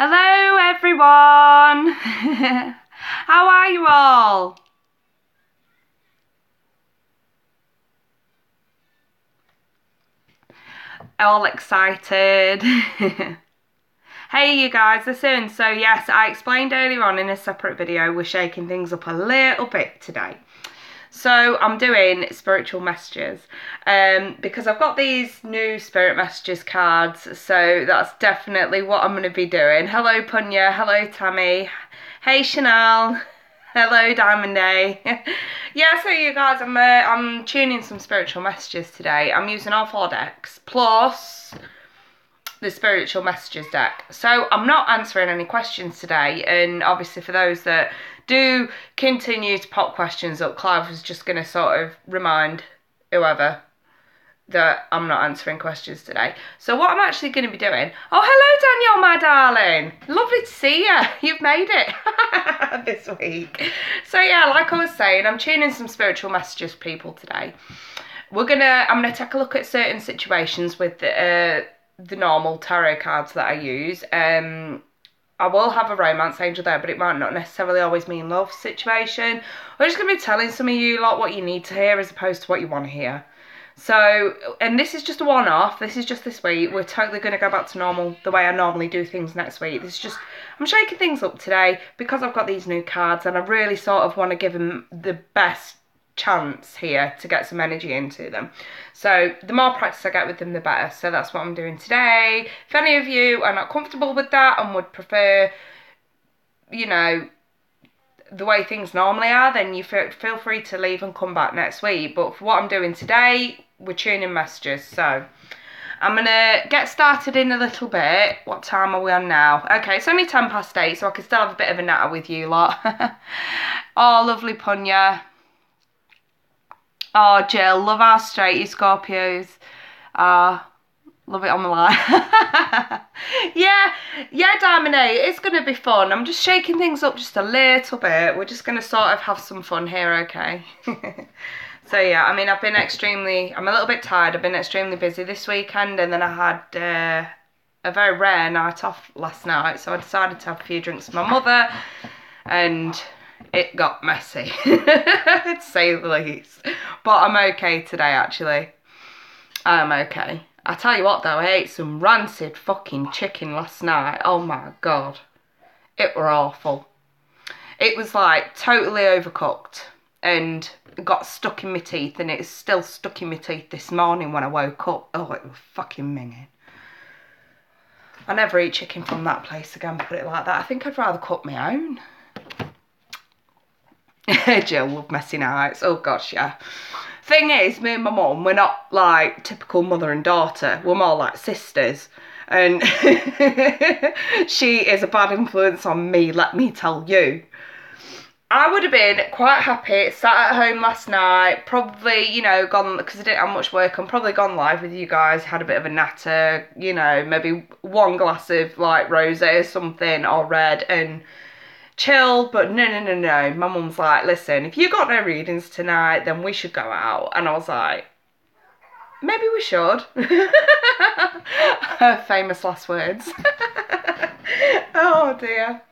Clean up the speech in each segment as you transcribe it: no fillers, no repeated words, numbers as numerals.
Hello everyone! How are you all? All excited? Hey you guys, listen, so yes, I explained earlier on in a separate video, we're shaking things up a little bit today. So I'm doing spiritual messages because I've got these new spirit messages cards, so that's definitely what I'm going to be doing. Hello Punya, hello Tammy, hey Chanel, hello Diamond Day. Yeah, so you guys, I'm tuning some spiritual messages today. I'm using all 4 decks plus the spiritual messages deck. So I'm not answering any questions today, and obviously for those that do continue to pop questions up, Clive was just going to sort of remind whoever that I'm not answering questions today. So what I'm actually going to be doing... Oh, hello Danielle, my darling. Lovely to see you. You've made it this week. So yeah, like I was saying, I'm tuning some spiritual messages people today. I'm gonna take a look at certain situations with the normal tarot cards that I use. I will have a romance angel there, but it might not necessarily always mean love situation. I'm just going to be telling some of you lot what you need to hear as opposed to what you want to hear. So, and this is just a one-off. This is just this week. We're totally going to go back to normal, the way I normally do things next week. This is just, I'm shaking things up today because I've got these new cards and I really sort of want to give them the best chance here to get some energy into them. So the more practice I get with them, the better. So that's what I'm doing today. If any of you are not comfortable with that and would prefer, you know, the way things normally are, then you feel free to leave and come back next week. But for what I'm doing today, we're tuning messages. So I'm going to get started in a little bit. What time are we on now? Okay, it's only 8:10, so I can still have a bit of a natter with you lot. Oh, lovely Punya. Oh, Jill, love our straight, you Scorpios. Love it on the line. yeah, Diamond A, it's going to be fun. I'm just shaking things up just a little bit. We're just going to sort of have some fun here, okay? So, yeah, I mean, I'm a little bit tired. I've been extremely busy this weekend, and then I had a very rare night off last night, so I decided to have a few drinks with my mother, and it got messy, to say the least. But I'm okay today, actually. I'm okay. I tell you what, though, I ate some rancid fucking chicken last night. Oh, my God. It were awful. It was, like, totally overcooked and got stuck in my teeth, and it's still stuck in my teeth this morning when I woke up. Oh, it was fucking minging. I never eat chicken from that place again, put it like that. I think I'd rather cook my own. Jill, love messy nights. Oh gosh, yeah. Thing is, me and my mum, we're not like typical mother and daughter. We're more like sisters. And she is a bad influence on me, let me tell you. I would have been quite happy, sat at home last night, probably, you know, gone, because I didn't have much work, I'm probably gone live with you guys, had a bit of a natter, you know, maybe one glass of like rosé or something, or red, and chill. But no, my mum's like, listen, if you got no readings tonight, then we should go out. And I was like, maybe we should. Her famous last words. Oh dear.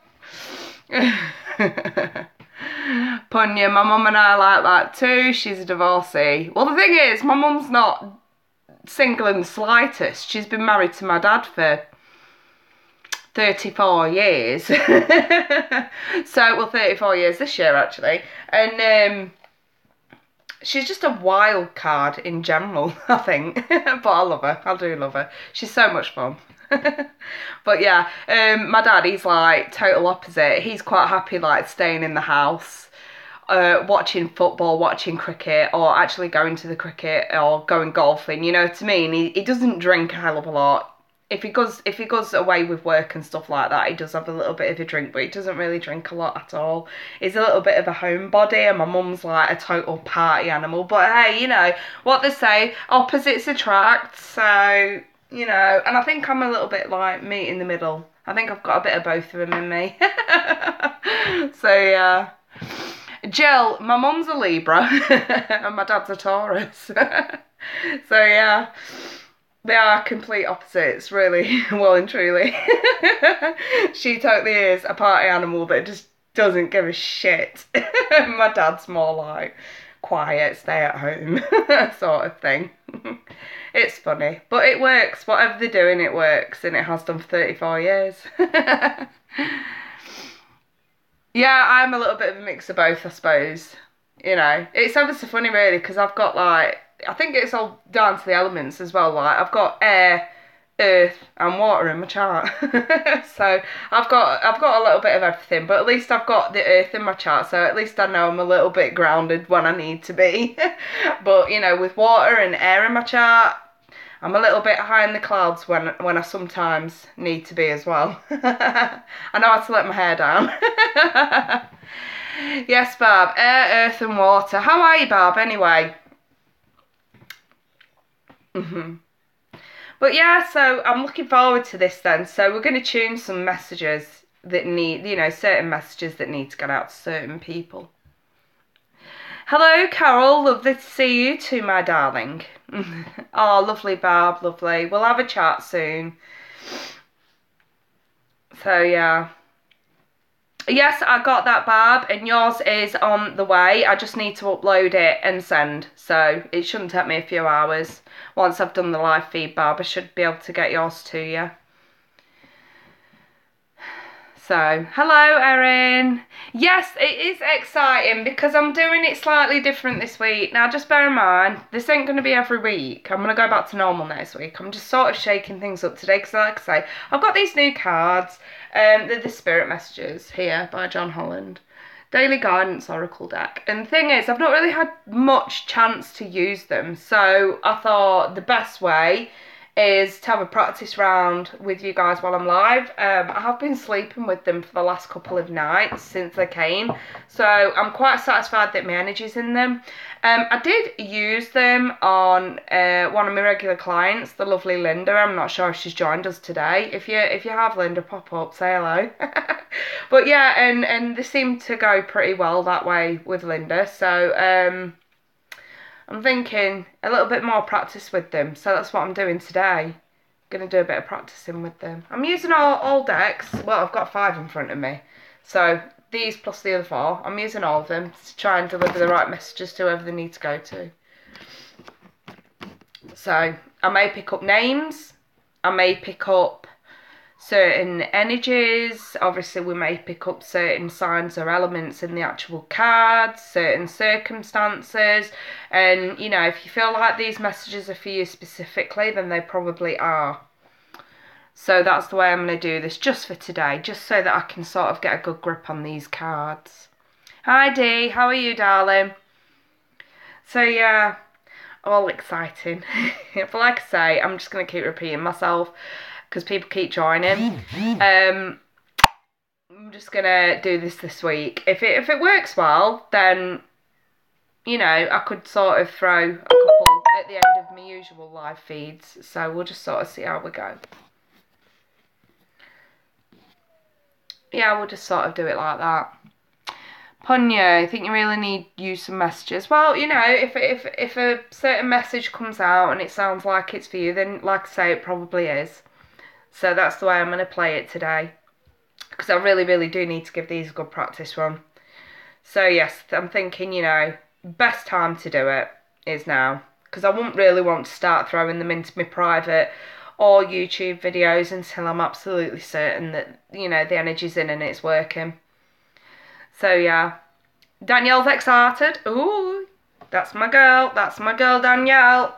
Punya, my mum and I like that too. She's a divorcee. Well, the thing is, my mum's not single in the slightest. She's been married to my dad for 34 years. So, well, 34 years this year, actually. And she's just a wild card in general, I think. But I love her. I do love her. She's so much fun. But yeah, my dad, he's like total opposite. He's quite happy like staying in the house, watching football, watching cricket, or actually going to the cricket or going golfing, you know what I mean? He doesn't drink a hell of a lot. If he goes away with work and stuff like that, he does have a little bit of a drink, but he doesn't really drink a lot at all. He's a little bit of a homebody, and my mum's like a total party animal. But hey, you know what they say, opposites attract. So, you know, and I think I'm a little bit like meet in the middle. I think I've got a bit of both of them in me. So yeah. Jill, my mum's a Libra and my dad's a Taurus. So yeah. They are complete opposites, really, well and truly. She totally is a party animal that just doesn't give a shit. My dad's more like quiet, stay at home sort of thing. It's funny, but it works. Whatever they're doing, it works, and it has done for 34 years. Yeah, I'm a little bit of a mix of both, I suppose. You know, it's ever so funny, really, because I've got like, I think it's all down to the elements as well. Like, I've got air, earth, and water in my chart. So I've got a little bit of everything, but at least I've got the earth in my chart, so at least I know I'm a little bit grounded when I need to be. But you know, with water and air in my chart, I'm a little bit high in the clouds when I sometimes need to be as well. I know how to let my hair down. Yes, Barb. Air, earth and water. How are you, Barb, anyway? But yeah, so I'm looking forward to this then. So we're going to tune some messages that need, you know, certain messages that need to get out to certain people. Hello, Carol. Lovely to see you too, my darling. Oh, lovely, Barb. Lovely. We'll have a chat soon. So, yeah. Yes, I got that, Barb, and yours is on the way. I just need to upload it and send. So, it shouldn't take me a few hours. Once I've done the live feed, Barb, I should be able to get yours to you. So, hello, Erin. Yes, it is exciting because I'm doing it slightly different this week. Now, just bear in mind, this ain't going to be every week. I'm going to go back to normal next week. I'm just sort of shaking things up today because, like I say, I've got these new cards. They're the Spirit Messages here by John Holland. Daily Guidance Oracle deck. And the thing is, I've not really had much chance to use them. So, I thought the best way is to have a practice round with you guys while I'm live. I have been sleeping with them for the last couple of nights since they came, so I'm quite satisfied that my energy's in them. I did use them on one of my regular clients, the lovely Linda. I'm not sure if she's joined us today. If you have, Linda, pop up, say hello. But yeah, and they seem to go pretty well that way with Linda, so I'm thinking a little bit more practice with them, so that's what I'm doing today. Going to do a bit of practicing with them. I'm using all decks. Well, I've got 5 in front of me. So these plus the other 4, I'm using all of them to try and deliver the right messages to whoever they need to go to. So I may pick up names. I may pick up certain energies. Obviously, we may pick up certain signs or elements in the actual cards, certain circumstances, and you know, if you feel like these messages are for you specifically, then they probably are. So that's the way I'm going to do this just for today, just so that I can sort of get a good grip on these cards. Hi Dee, how are you, darling? So yeah, all exciting. But like I say, I'm just going to keep repeating myself because people keep joining. I'm just gonna do this week. If it works well, then you know, I could sort of throw a couple at the end of my usual live feeds. So we'll just sort of see how we go. Yeah, we'll just sort of do it like that. Punya, I think you really need to use some messages. Well, you know, if a certain message comes out and it sounds like it's for you, then like I say, it probably is. So that's the way I'm going to play it today. Because I really, really do need to give these a good practice run. So yes, I'm thinking, you know, best time to do it is now. Because I wouldn't really want to start throwing them into my private or YouTube videos until I'm absolutely certain that, you know, the energy's in and it's working. So yeah, Danielle's excited. Ooh, that's my girl. That's my girl, Danielle.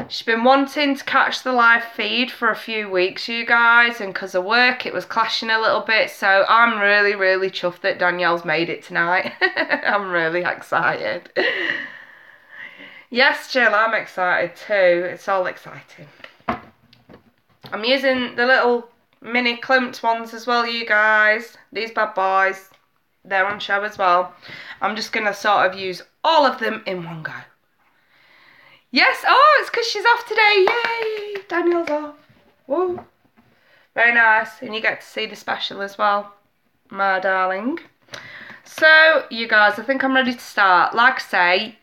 She's been wanting to catch the live feed for a few weeks, you guys, and because of work it was clashing a little bit, so I'm really, really chuffed that Danielle's made it tonight. I'm really excited. Yes, Jill, I'm excited too. It's all exciting. I'm using the little mini Klimt ones as well, you guys. These bad boys, they're on show as well. I'm just going to sort of use all of them in one go. Yes, oh, it's because she's off today. Yay, Danielle's off. Whoa. Very nice. And you get to see the special as well, my darling. So, you guys, I think I'm ready to start. Like I say,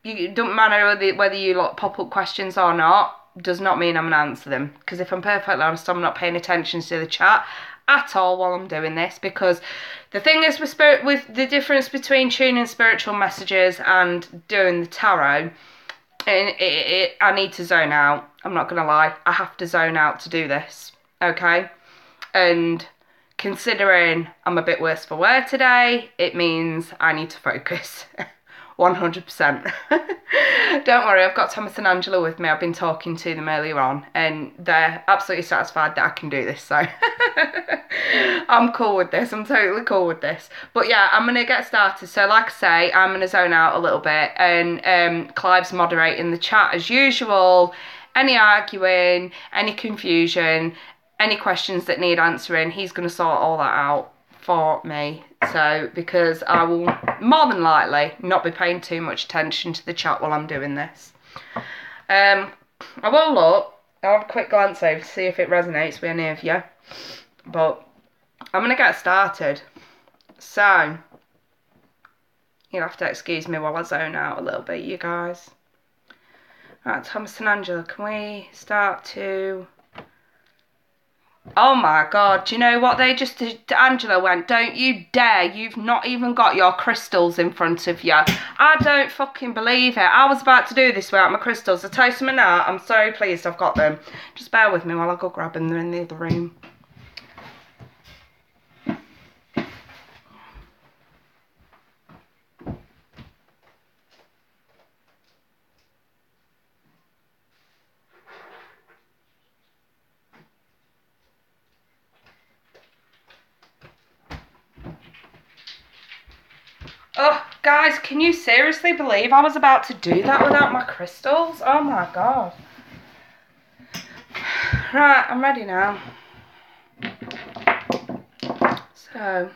it doesn't matter whether you lot pop up questions or not, does not mean I'm going to answer them. Because if I'm perfectly honest, I'm not paying attention to the chat at all while I'm doing this. Because the thing is with the difference between tuning spiritual messages and doing the tarot, I need to zone out. I'm not going to lie. I have to zone out to do this. Okay? And considering I'm a bit worse for wear today, it means I need to focus. 100%. Don't worry, I've got Thomas and Angela with me. I've been talking to them earlier on and they're absolutely satisfied that I can do this, so I'm cool with this. I'm totally cool with this. But yeah, I'm going to get started. So like I say, I'm going to zone out a little bit and Clive's moderating the chat as usual. Any arguing, any confusion, any questions that need answering, he's going to sort all that out for me. So, because I will more than likely not be paying too much attention to the chat while I'm doing this. I will look, I'll have a quick glance over to see if it resonates with any of you. But I'm going to get started. So, you'll have to excuse me while I zone out a little bit, you guys. Right, Thomas and Angela, can we start to... Oh my god, do you know what they just did? Angela went, don't you dare, you've not even got your crystals in front of you. I don't fucking believe it. I was about to do this without my crystals. I tell you something now, I'm so pleased I've got them. Just bear with me while I go grab them, they're in the other room. Oh, guys, can you seriously believe I was about to do that without my crystals? Oh my god. Right, I'm ready now. So,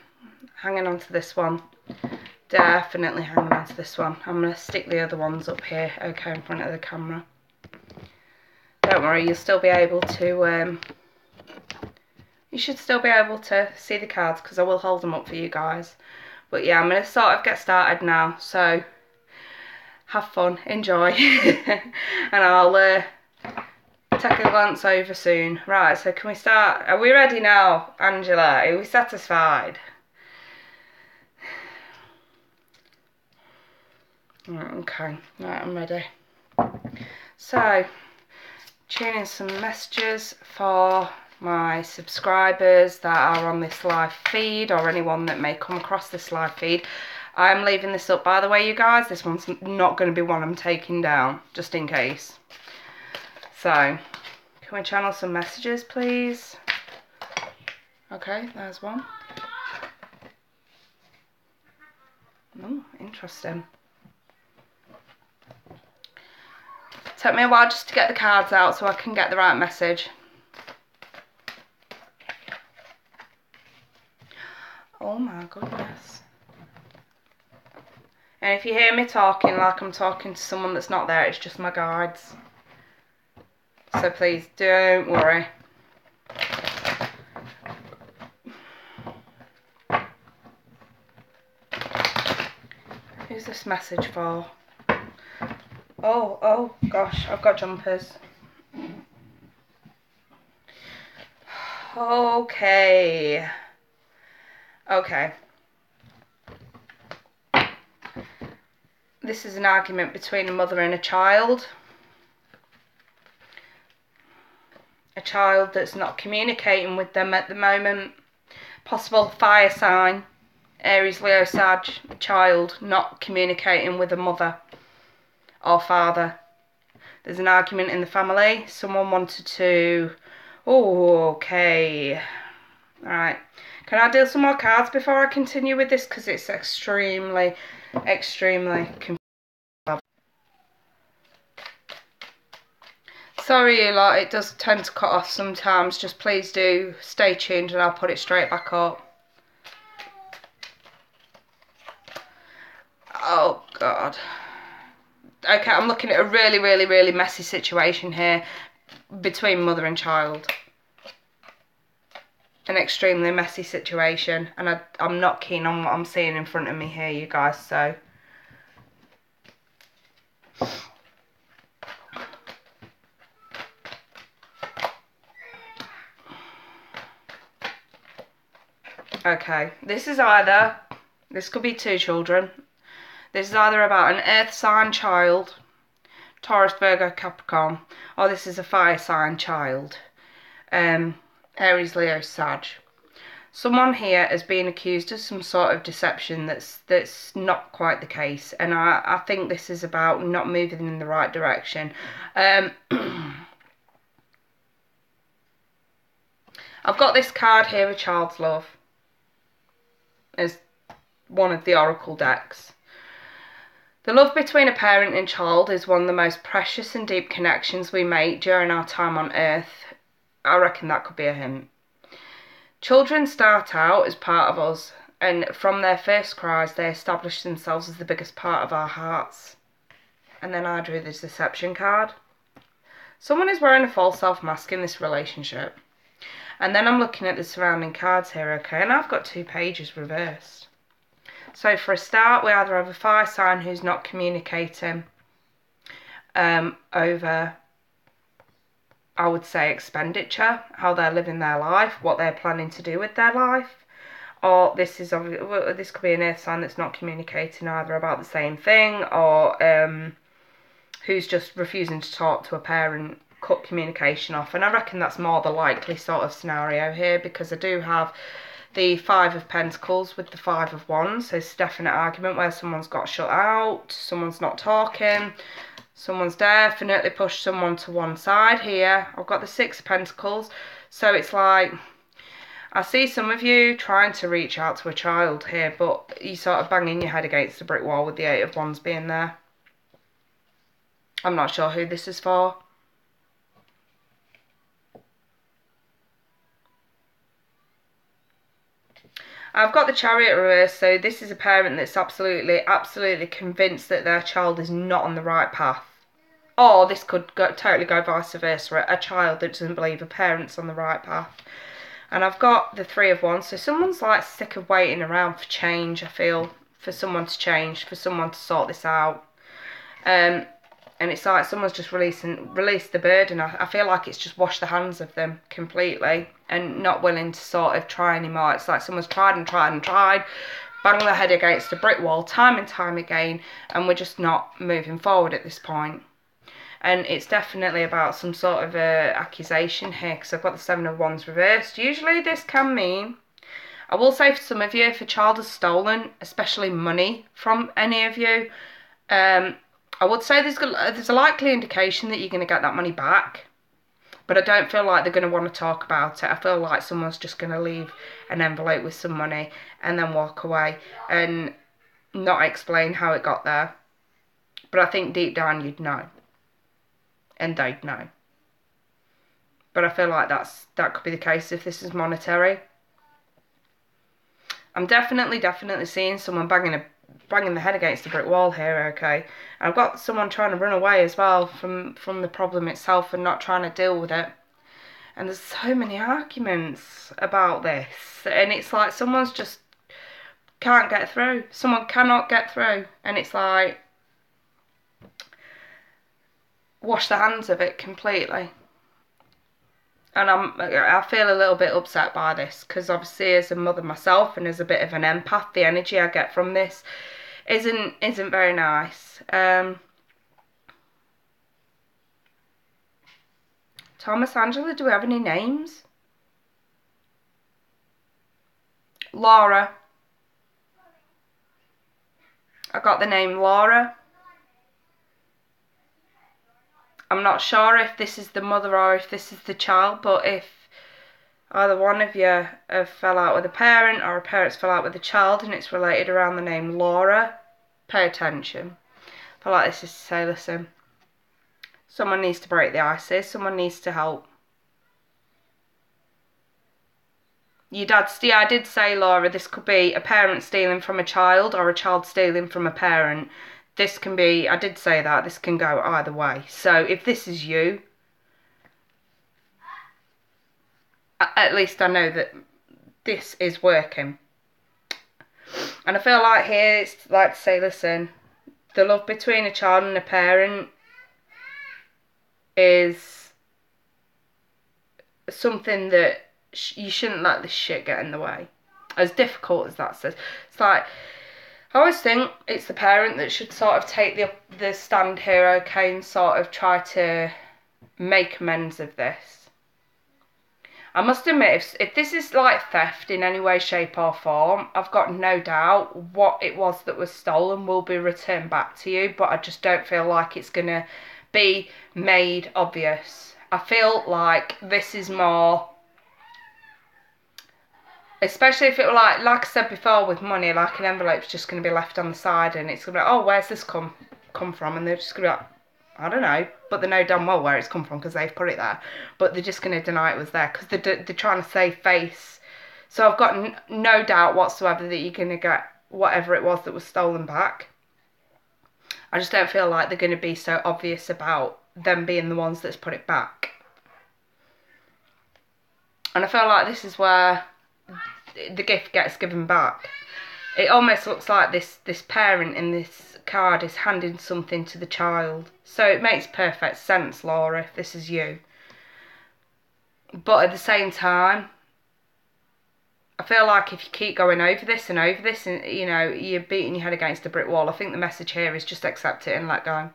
hanging on to this one. Definitely hanging on to this one. I'm going to stick the other ones up here, okay, in front of the camera. Don't worry, you'll still be able to, you should still be able to see the cards because I will hold them up for you guys. But yeah, I'm going to sort of get started now, so have fun, enjoy, and I'll take a glance over soon. Right, so can we start? Are we ready now, Angela? Are we satisfied? Right, okay, right, I'm ready. So, tuning some messages for my subscribers that are on this live feed or anyone that may come across this live feed. I'm leaving this up, by the way, you guys. This one's not going to be one I'm taking down, just in case. So, can we channel some messages, please? Okay, there's one. Oh, interesting. Took me a while just to get the cards out so I can get the right message. Oh my goodness. And if you hear me talking like I'm talking to someone that's not there, it's just my guides. So please don't worry. Who's this message for? Oh gosh, I've got jumpers. Okay. Okay. This is an argument between a mother and a child. A child that's not communicating with them at the moment. Possible fire sign. Aries, Leo, Sag. A child not communicating with a mother or father. There's an argument in the family. Someone wanted to... Oh, okay. Alright. Can I deal some more cards before I continue with this? Because it's extremely confusing. Sorry a lot, it does tend to cut off sometimes. Just please do stay tuned and I'll put it straight back up. Oh, God. Okay, I'm looking at a really messy situation here between mother and child. An extremely messy situation, and I'm not keen on what I'm seeing in front of me here, you guys, so. Okay, this could be two children. This is either about an earth sign child, Taurus, Virgo, Capricorn, or this is a fire sign child, Aries, Leo, Sag. Someone here has been accused of some sort of deception that's not quite the case, and I think this is about not moving in the right direction. I've got this card here, A Child's Love, as one of the oracle decks. The love between a parent and child is one of the most precious and deep connections we make during our time on earth. I reckon that could be a hint. Children start out as part of us, and from their first cries they establish themselves as the biggest part of our hearts. And then I drew this deception card. Someone is wearing a false self mask in this relationship. And then I'm looking at the surrounding cards here, okay, and I've got 2 pages reversed. So for a start, we either have a fire sign who's not communicating over, I would say, expenditure, how they're living their life, what they're planning to do with their life. Or this could be an earth sign that's not communicating either about the same thing, or who's just refusing to talk to a parent, cut communication off. And I reckon that's more the likely sort of scenario here, because I do have the 5 of Pentacles with the 5 of Wands. So it's a definite argument where someone's got shut out, someone's not talking, someone's definitely pushed someone to one side here. I've got the 6 of Pentacles. So it's like, I see some of you trying to reach out to a child here, but you sort of banging your head against the brick wall with the 8 of Wands being there. I'm not sure who this is for. I've got the Chariot reverse, so this is a parent that's absolutely convinced that their child is not on the right path. Or this could totally go vice versa, a child that doesn't believe a parent's on the right path. And I've got the 3 of Wands, so someone's like sick of waiting around for change, I feel, for someone to change, for someone to sort this out. And it's like someone's just released the burden. I feel like it's just washed the hands of them completely and not willing to sort of try anymore. It's like someone's tried and tried and tried, banged their head against a brick wall time and time again, and we're just not moving forward at this point. And it's definitely about some sort of accusation here, because I've got the 7 of Wands reversed. Usually this can mean, I will say for some of you, if a child has stolen, especially money from any of you, I would say there's a likely indication that you're going to get that money back. But I don't feel like they're going to want to talk about it. I feel like someone's just going to leave an envelope with some money and then walk away and not explain how it got there. But I think deep down you'd know. And they'd know. But I feel like that could be the case if this is monetary. I'm definitely seeing someone banging the head against a brick wall here, okay? And I've got someone trying to run away as well from the problem itself and not trying to deal with it. And there's so many arguments about this. And it's like someone's just can't get through. Someone cannot get through. And it's like, wash the hands of it completely. And I feel a little bit upset by this, because obviously as a mother myself and as a bit of an empath, the energy I get from this isn't very nice. Thomas, Angela, do we have any names? Laura. I got the name Laura. I'm not sure if this is the mother or if this is the child, but if either one of you have fell out with a parent or a parent's fell out with a child and it's related around the name Laura, pay attention. I feel like this is to say, listen, someone needs to break the ice here, someone needs to help. Your dad's, yeah, I did say, Laura, this could be a parent stealing from a child or a child stealing from a parent. This can be, I did say that, this can go either way. So if this is you, at least I know that this is working. And I feel like here it's like to say, listen, the love between a child and a parent is something that you shouldn't let this shit get in the way. As difficult as that says. It's like, I always think it's the parent that should sort of take the stand here, okay, and sort of try to make amends of this. I must admit, if this is like theft in any way, shape or form, I've got no doubt what it was that was stolen will be returned back to you, but I just don't feel like it's going to be made obvious. I feel like this is more, especially if it were like I said before with money, like an envelope's just going to be left on the side and it's going to be like, oh, where's this come from? And they're just going to be like, I don't know, but they know damn well where it's come from because they've put it there. But they're just going to deny it was there because they're trying to save face. So I've got no doubt whatsoever that you're going to get whatever it was that was stolen back. I just don't feel like they're going to be so obvious about them being the ones that's put it back. And I feel like this is where the gift gets given back. It almost looks like this parent in this card is handing something to the child. So it makes perfect sense, Laura, if this is you. But at the same time, I feel like if you keep going over this and you know, you're beating your head against a brick wall, I think the message here is just accept it and let go.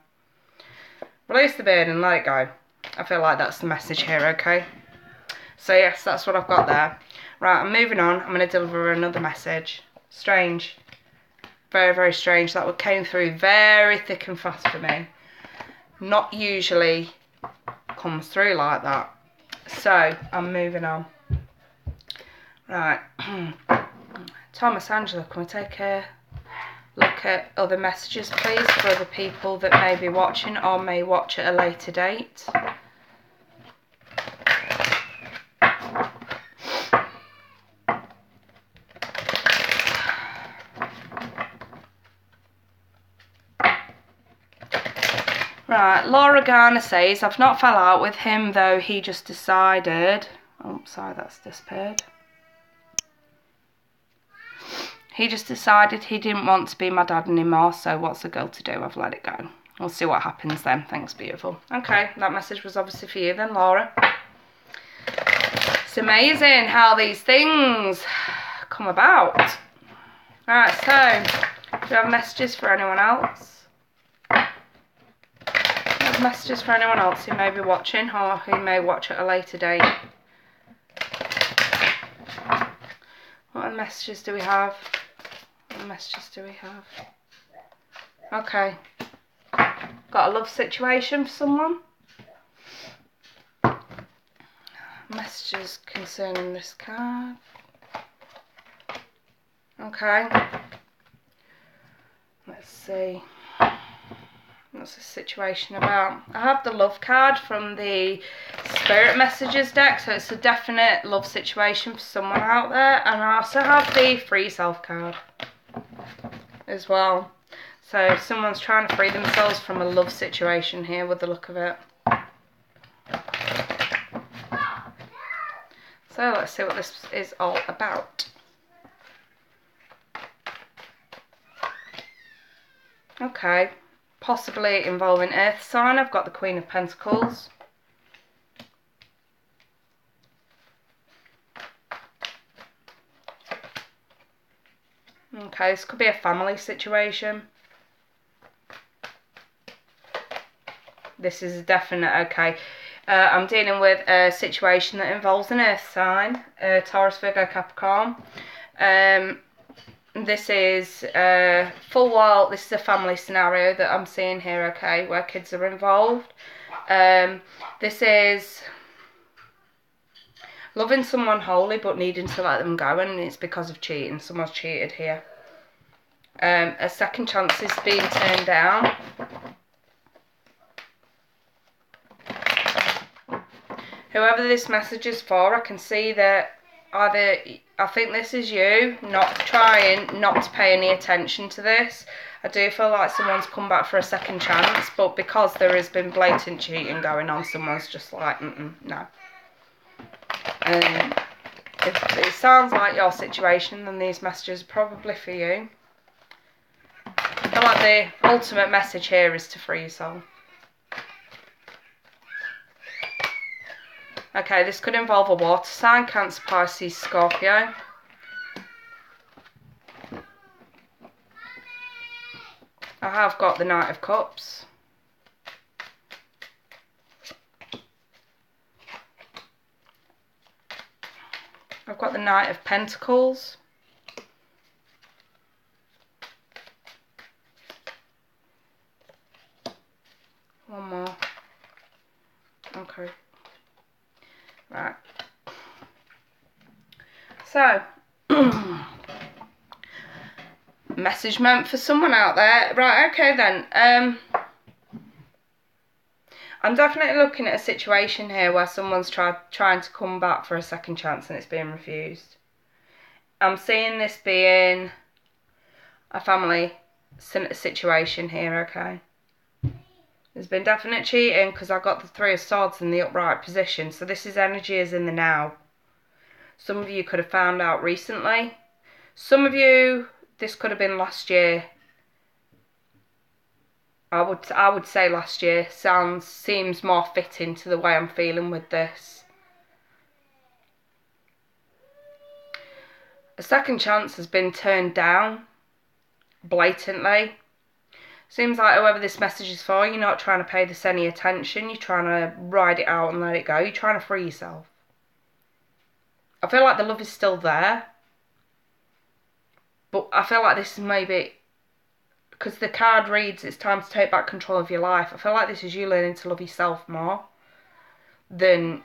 Release the burden and let it go. I feel like that's the message here, okay? So yes, that's what I've got there. Right, I'm moving on. I'm going to deliver another message. Strange. Very, very strange. That one came through very thick and fast for me. Not usually comes through like that. So, I'm moving on. Right. Thomas Angela, can we take a look at other messages, please, for other people that may be watching or may watch at a later date? Right, Laura Garner says, I've not fell out with him, though he just decided... Oh, sorry, that's disappeared. He just decided he didn't want to be my dad anymore, so what's a girl to do? I've let it go. We'll see what happens then. Thanks, beautiful. Okay, that message was obviously for you then, Laura. It's amazing how these things come about. Alright, so, do you have messages for anyone else? Messages for anyone else who may be watching or who may watch at a later date. What messages do we have? What messages do we have? Okay. Got a love situation for someone. Messages concerning this card. Okay. Let's see. What's the situation about? I have the love card from the spirit messages deck, so it's a definite love situation for someone out there. And I also have the free self card as well. So someone's trying to free themselves from a love situation here with the look of it. So let's see what this is all about. Okay. Possibly involving earth sign. I've got the Queen of Pentacles. Okay, this could be a family situation. This is a definite, okay. I'm dealing with a situation that involves an earth sign, Taurus, Virgo, Capricorn. This is this is a family scenario that I'm seeing here, okay, where kids are involved. This is loving someone wholly but needing to let them go, and it's because of cheating. Someone's cheated here. A second chance is being turned down. Whoever this message is for, I can see that either, I think this is you, not trying not to pay any attention to this. I do feel like someone's come back for a second chance, but because there has been blatant cheating going on, someone's just like, no. If it sounds like your situation, then these messages are probably for you. I feel like the ultimate message here is to free yourself. Okay, this could involve a water sign, Cancer, Pisces, Scorpio. I have got the Knight of Cups. I've got the Knight of Pentacles. One more. Okay. Right. So, message meant for someone out there. Right, okay then. I'm definitely looking at a situation here where someone's trying to come back for a second chance and it's being refused. I'm seeing this being a family situation here, okay? There's been definite cheating because I got the Three of Swords in the upright position. So this is energy is in the now. Some of you could have found out recently. Some of you, this could have been last year. I would say last year seems more fitting to the way I'm feeling with this. A second chance has been turned down blatantly. Seems like whoever this message is for, you're not trying to pay this any attention. You're trying to ride it out and let it go. You're trying to free yourself. I feel like the love is still there. But I feel like this is maybe, because the card reads, it's time to take back control of your life. I feel like this is you learning to love yourself more than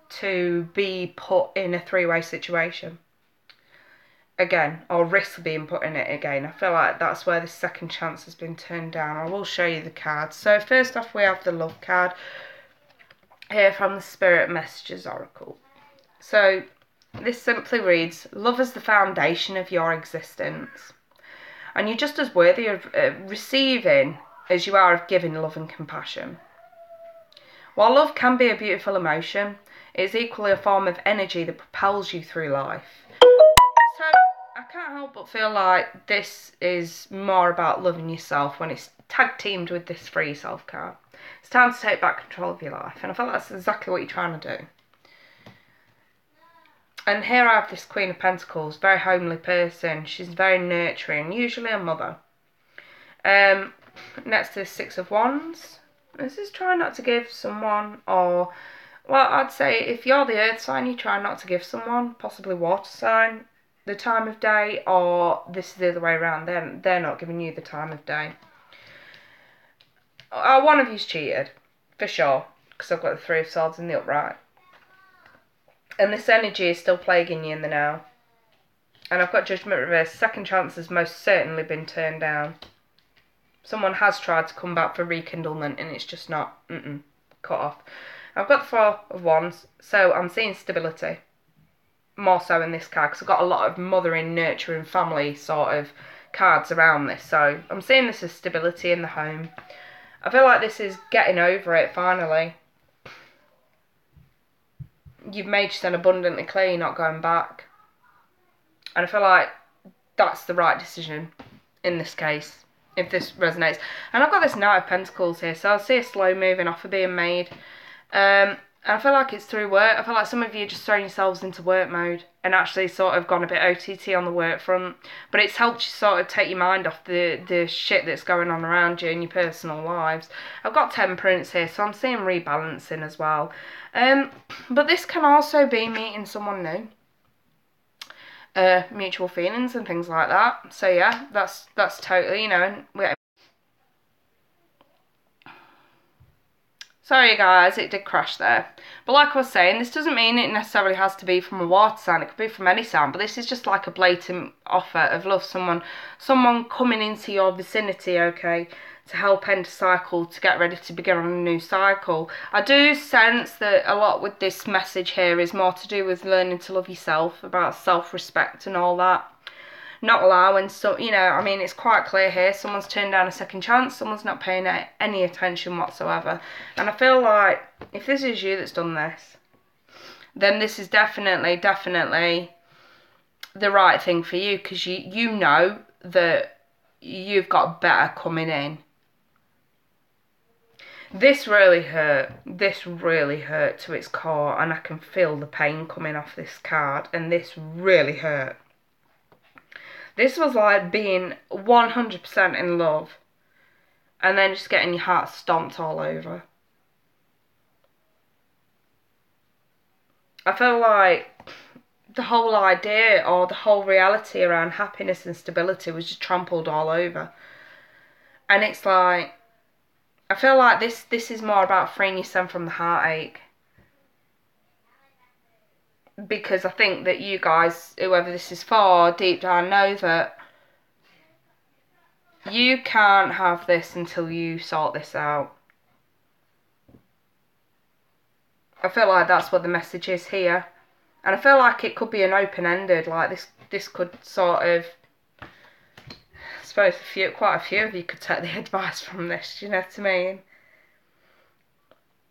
to be put in a three-way situation again, or risk being put in it again. I feel like that's where this second chance has been turned down. I will show you the cards. So first off, we have the love card here from the Spirit Messages Oracle. So this simply reads, love is the foundation of your existence. And you're just as worthy of receiving as you are of giving love and compassion. While love can be a beautiful emotion, it is equally a form of energy that propels you through life. So I can't help but feel like this is more about loving yourself when it's tag teamed with this free yourself card. It's time to take back control of your life. And I feel like that's exactly what you're trying to do. And here I have this Queen of Pentacles, very homely person. She's very nurturing, usually a mother. Next to the Six of Wands. This is trying not to give someone, or, well, I'd say if you're the earth sign, you try not to give someone, possibly water sign, the time of day, or this is the other way around. They're not giving you the time of day. One of you's cheated, for sure, because I've got the Three of Swords in the upright. And this energy is still plaguing you in the now. And I've got Judgment reversed. Second chance has most certainly been turned down. Someone has tried to come back for rekindlement and it's just not cut off. I've got the Four of Wands, so I'm seeing stability. More so in this card, because I've got a lot of mothering, nurturing, family sort of cards around this. So I'm seeing this as stability in the home. I feel like this is getting over it finally. You've made yourself abundantly clear, you're not going back. And I feel like that's the right decision in this case, if this resonates. And I've got this Knight of Pentacles here, so I see a slow moving offer being made. And I feel like it's through work. I feel like some of you are just throwing yourselves into work mode and actually sort of gone a bit OTT on the work front. But it's helped you sort of take your mind off the shit that's going on around you in your personal lives. I've got Temperance here, so I'm seeing rebalancing as well. But this can also be meeting someone new. Mutual feelings and things like that. So yeah, that's totally, you know. Sorry guys, it did crash there. But like I was saying, this doesn't mean it necessarily has to be from a water sign. It could be from any sign. But this is just like a blatant offer of love. Someone coming into your vicinity, okay, to help end a cycle, to get ready to begin on a new cycle. I do sense that a lot with this message here is more to do with learning to love yourself, about self-respect and all that. Not allowing, so, you know, I mean, it's quite clear here. Someone's turned down a second chance. Someone's not paying any attention whatsoever. And I feel like if this is you that's done this, then this is definitely the right thing for you, because you know that you've got better coming in. This really hurt. This really hurt to its core, and I can feel the pain coming off this card, and this really hurt. This was like being 100% in love and then just getting your heart stomped all over. I feel like the whole idea or the whole reality around happiness and stability was just trampled all over. And it's like, I feel like this is more about freeing yourself from the heartache. Because I think that you guys, whoever this is for, deep down know that you can't have this until you sort this out. I feel like that's what the message is here. And I feel like it could be an open-ended, like this could sort of, I suppose quite a few of you could take the advice from this, do you know what I mean?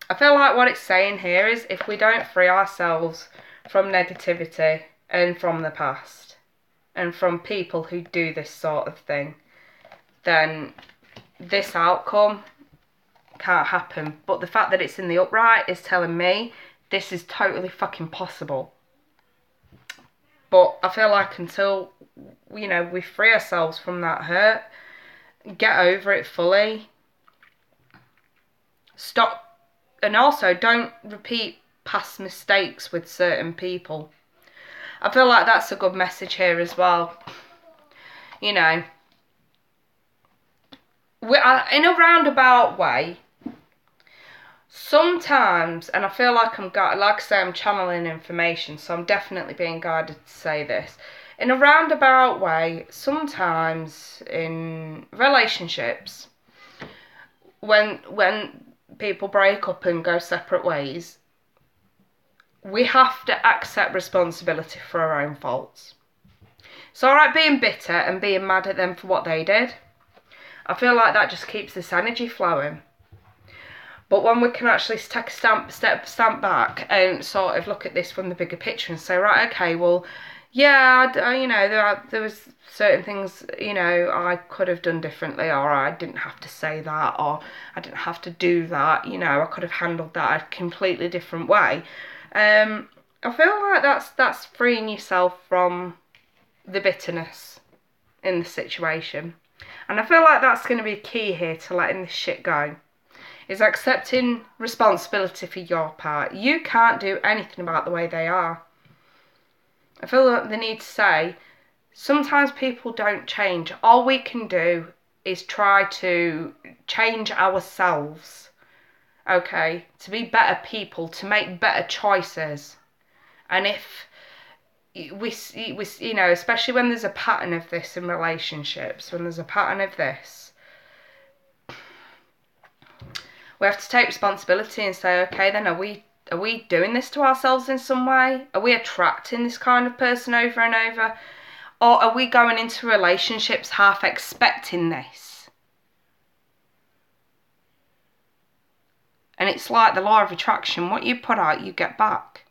I feel like what it's saying here is if we don't free ourselves from negativity and from the past and from people who do this sort of thing, then this outcome can't happen. But the fact that it's in the upright is telling me this is totally fucking possible. But I feel like until, you know, we free ourselves from that hurt, get over it fully, stop, and also don't repeat past mistakes with certain people. I feel like that's a good message here as well. You know, in a roundabout way, sometimes, and I feel like I'm channeling information, so I'm definitely being guided to say this. In a roundabout way, sometimes in relationships, when people break up and go separate ways, we have to accept responsibility for our own faults. It's alright being bitter and being mad at them for what they did. I feel like that just keeps this energy flowing. But when we can actually take a step back and sort of look at this from the bigger picture and say, right, okay, well, yeah, you know, there was certain things, you know, I could have done differently, or I didn't have to say that, or I didn't have to do that, you know, I could have handled that a completely different way. I feel like that's freeing yourself from the bitterness in the situation. And I feel like that's going to be key here to letting this shit go. Is accepting responsibility for your part. You can't do anything about the way they are. I feel like the need to say, sometimes people don't change. All we can do is try to change ourselves, okay, to be better people, to make better choices. And if we you know, especially when there's a pattern of this in relationships, when there's a pattern of this, we have to take responsibility and say, okay, then are we doing this to ourselves in some way? Are we attracting this kind of person over and over? Or are we going into relationships half expecting this? And it's like the law of attraction. What you put out, you get back.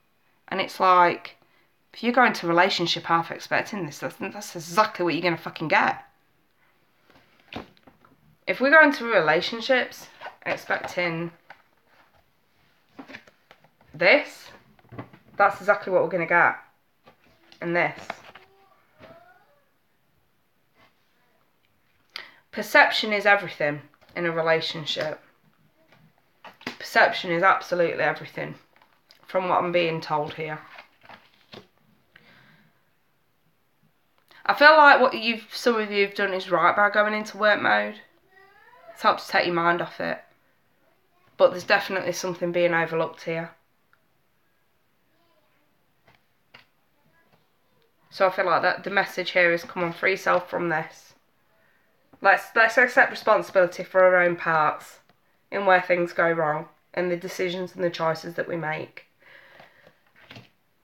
And it's like, if you go into a relationship half expecting this, that's exactly what you're going to fucking get. If we go into relationships expecting this, that's exactly what we're going to get. And this. Perception is everything in a relationship. Perception is absolutely everything, from what I'm being told here. I feel like what some of you have done is right by going into work mode. It's helped to take your mind off it. But there's definitely something being overlooked here. So I feel like that the message here is, come on, free yourself from this. Let's accept responsibility for our own parts in where things go wrong and the decisions and the choices that we make.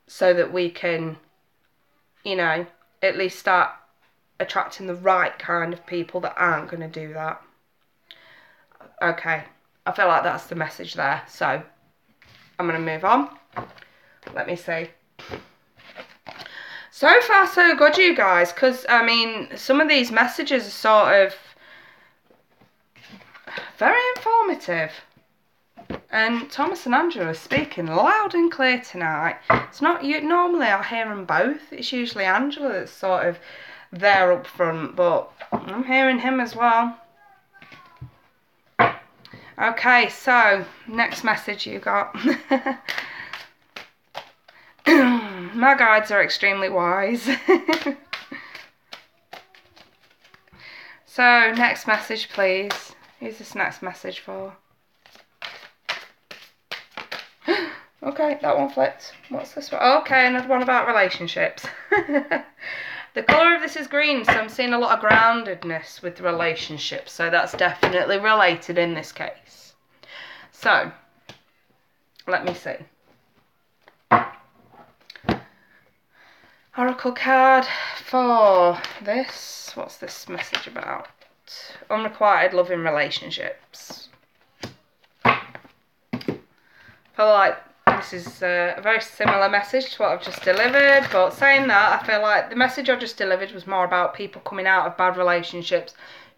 So that we can, you know, at least start attracting the right kind of people that aren't going to do that. Okay, I feel like that's the message there. So I'm going to move on. Let me see. So far, so good, you guys, because, I mean, some of these messages are sort of very informative. And Thomas and Angela are speaking loud and clear tonight. It's not you. Normally, I hear them both. It's usually Angela that's sort of there up front, but I'm hearing him as well. Okay, so next message you got. My guides are extremely wise. So, next message, please. Who's this next message for? Okay, that one flipped. What's this one? Okay, another one about relationships. The colour of this is green, so I'm seeing a lot of groundedness with relationships. So that's definitely related in this case. So, let me see. Oracle card for this. What's this message about? Unrequited love in relationships. I feel like this is a very similar message to what I've just delivered, but saying that, I feel like the message I just delivered was more about people coming out of bad relationships,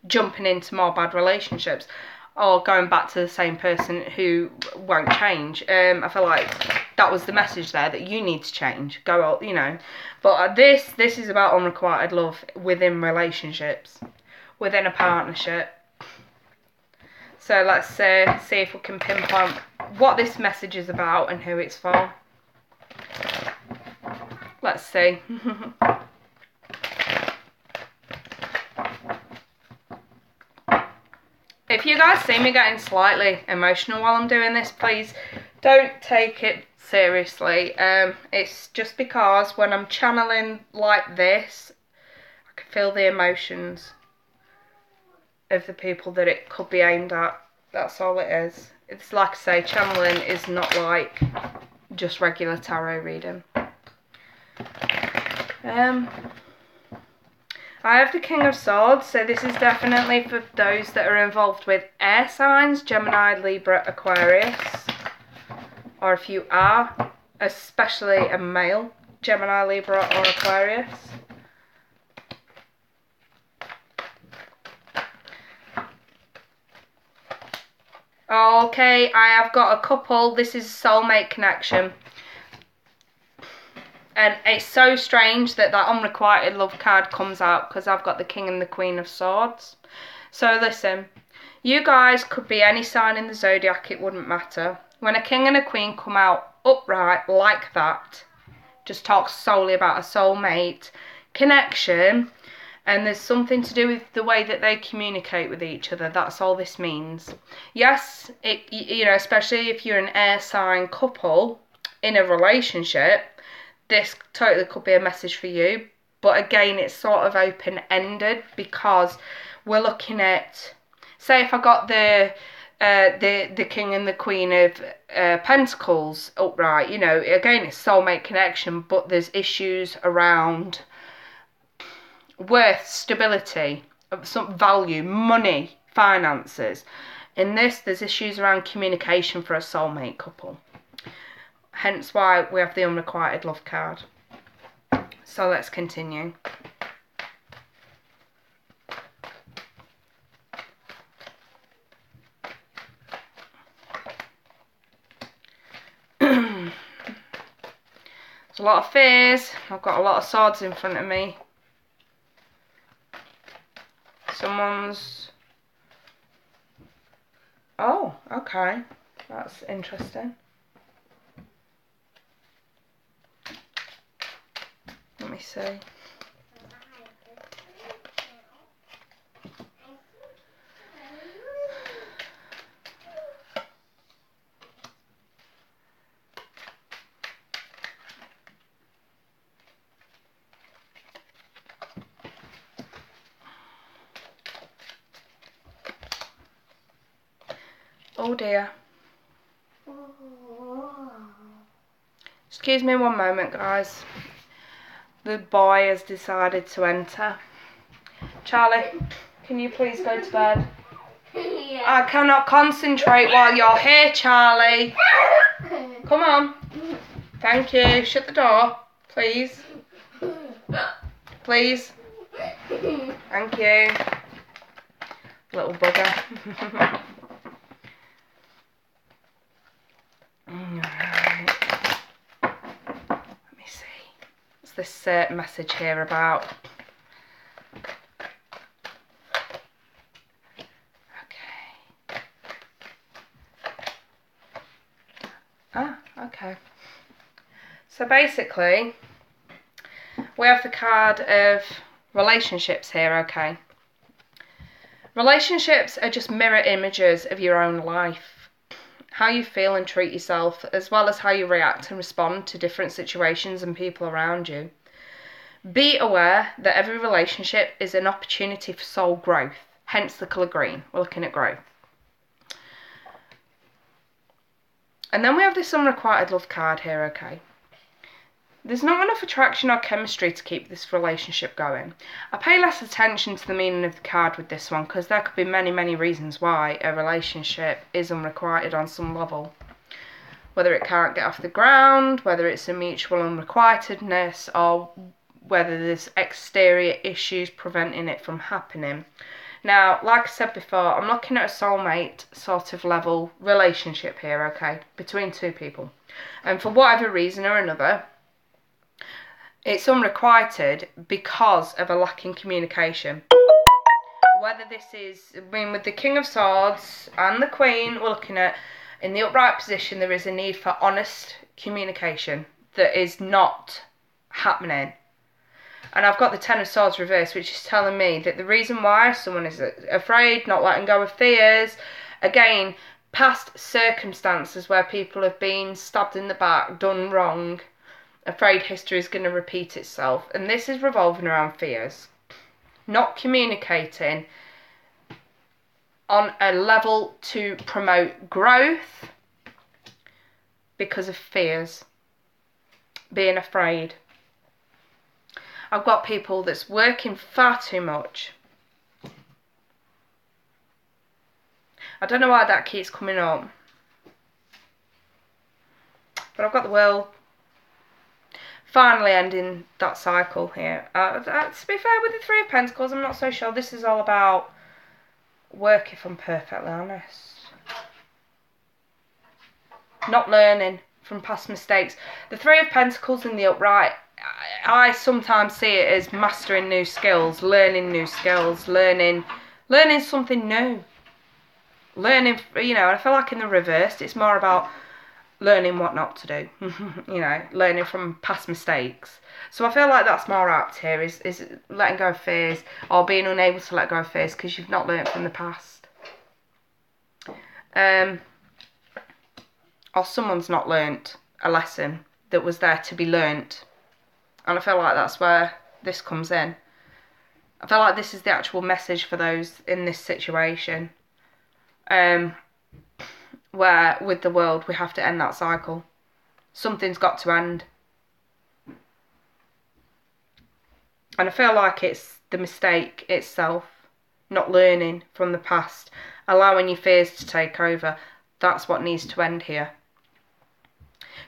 jumping into more bad relationships, or going back to the same person who won't change. I feel like that was the message there, that you need to change, go out, you know. But this is about unrequited love within relationships, within a partnership. So let's see if we can pinpoint what this message is about and who it's for. Let's see. If you guys see me getting slightly emotional while I'm doing this, please don't take it seriously. It's just because when I'm channeling like this, I can feel the emotions of the people that it could be aimed at. That's all it is. It's like I say, channeling is not like just regular tarot reading. I have the King of Swords, so this is definitely for those that are involved with air signs, Gemini, Libra, Aquarius. Or if you are, especially a male, Gemini, Libra or Aquarius. Okay, I have got a couple. This is soulmate connection. And it's so strange that that unrequited love card comes out because I've got the King and the Queen of Swords. So listen, you guys could be any sign in the zodiac, it wouldn't matter. When a king and a queen come out upright like that, just talks solely about a soulmate connection, and there's something to do with the way that they communicate with each other. That's all this means. Yes, you know, especially if you're an air sign couple in a relationship, this totally could be a message for you. But again, it's sort of open-ended because we're looking at, say if I got the King and the Queen of Pentacles upright, you know, again, it's soulmate connection, but there's issues around worth, stability, some value, money, finances. In this, there's issues around communication for a soulmate couple. Hence why we have the unrequited love card. So let's continue. There's a lot of fears. I've got a lot of swords in front of me. Someone's... Oh, okay. That's interesting. Let me see. Oh dear. Excuse me one moment, guys. The boy has decided to enter. Charlie, can you please go to bed? Yeah. I cannot concentrate while you're here, Charlie. Come on. Thank you. Shut the door, please. Please. Thank you. Little bugger. Alright. Let me see. What's this message here about? Okay. Ah, okay. So basically, we have the card of relationships here, okay? Relationships are just mirror images of your own life. How you feel and treat yourself, as well as how you react and respond to different situations and people around you. Be aware that every relationship is an opportunity for soul growth, hence the colour green. We're looking at growth. And then we have this unrequited love card here, okay? There's not enough attraction or chemistry to keep this relationship going. I pay less attention to the meaning of the card with this one because there could be many, many reasons why a relationship is unrequited on some level. Whether it can't get off the ground, whether it's a mutual unrequitedness, or whether there's exterior issues preventing it from happening. Now, like I said before, I'm looking at a soulmate sort of level relationship here, okay, between two people. And for whatever reason or another, it's unrequited because of a lack in communication. Whether this is, I mean, with the King of Swords and the Queen, we're looking at, in the upright position, there is a need for honest communication that is not happening. And I've got the Ten of Swords reversed, which is telling me that the reason why someone is afraid, not letting go of fears, again, past circumstances where people have been stabbed in the back, done wrong, afraid history is going to repeat itself. And this is revolving around fears. Not communicating on a level to promote growth because of fears. Being afraid. I've got people that's working far too much. I don't know why that keeps coming up. But I've got the World finally ending that cycle here. To be fair, with the Three of Pentacles, I'm not so sure. This is all about work, if I'm perfectly honest. Not learning from past mistakes. The Three of Pentacles in the upright, I sometimes see it as mastering new skills, learning something new. Learning, you know, I feel like in the reverse, it's more about learning what not to do. You know, learning from past mistakes. So I feel like that's more apt here, is letting go of fears, or being unable to let go of fears because you've not learned from the past. Or someone's not learnt a lesson that was there to be learnt. And I feel like that's where this comes in. I feel like this is the actual message for those in this situation. Where with the World we have to end that cycle. Something's got to end. And I feel like it's the mistake itself. Not learning from the past. Allowing your fears to take over. That's what needs to end here.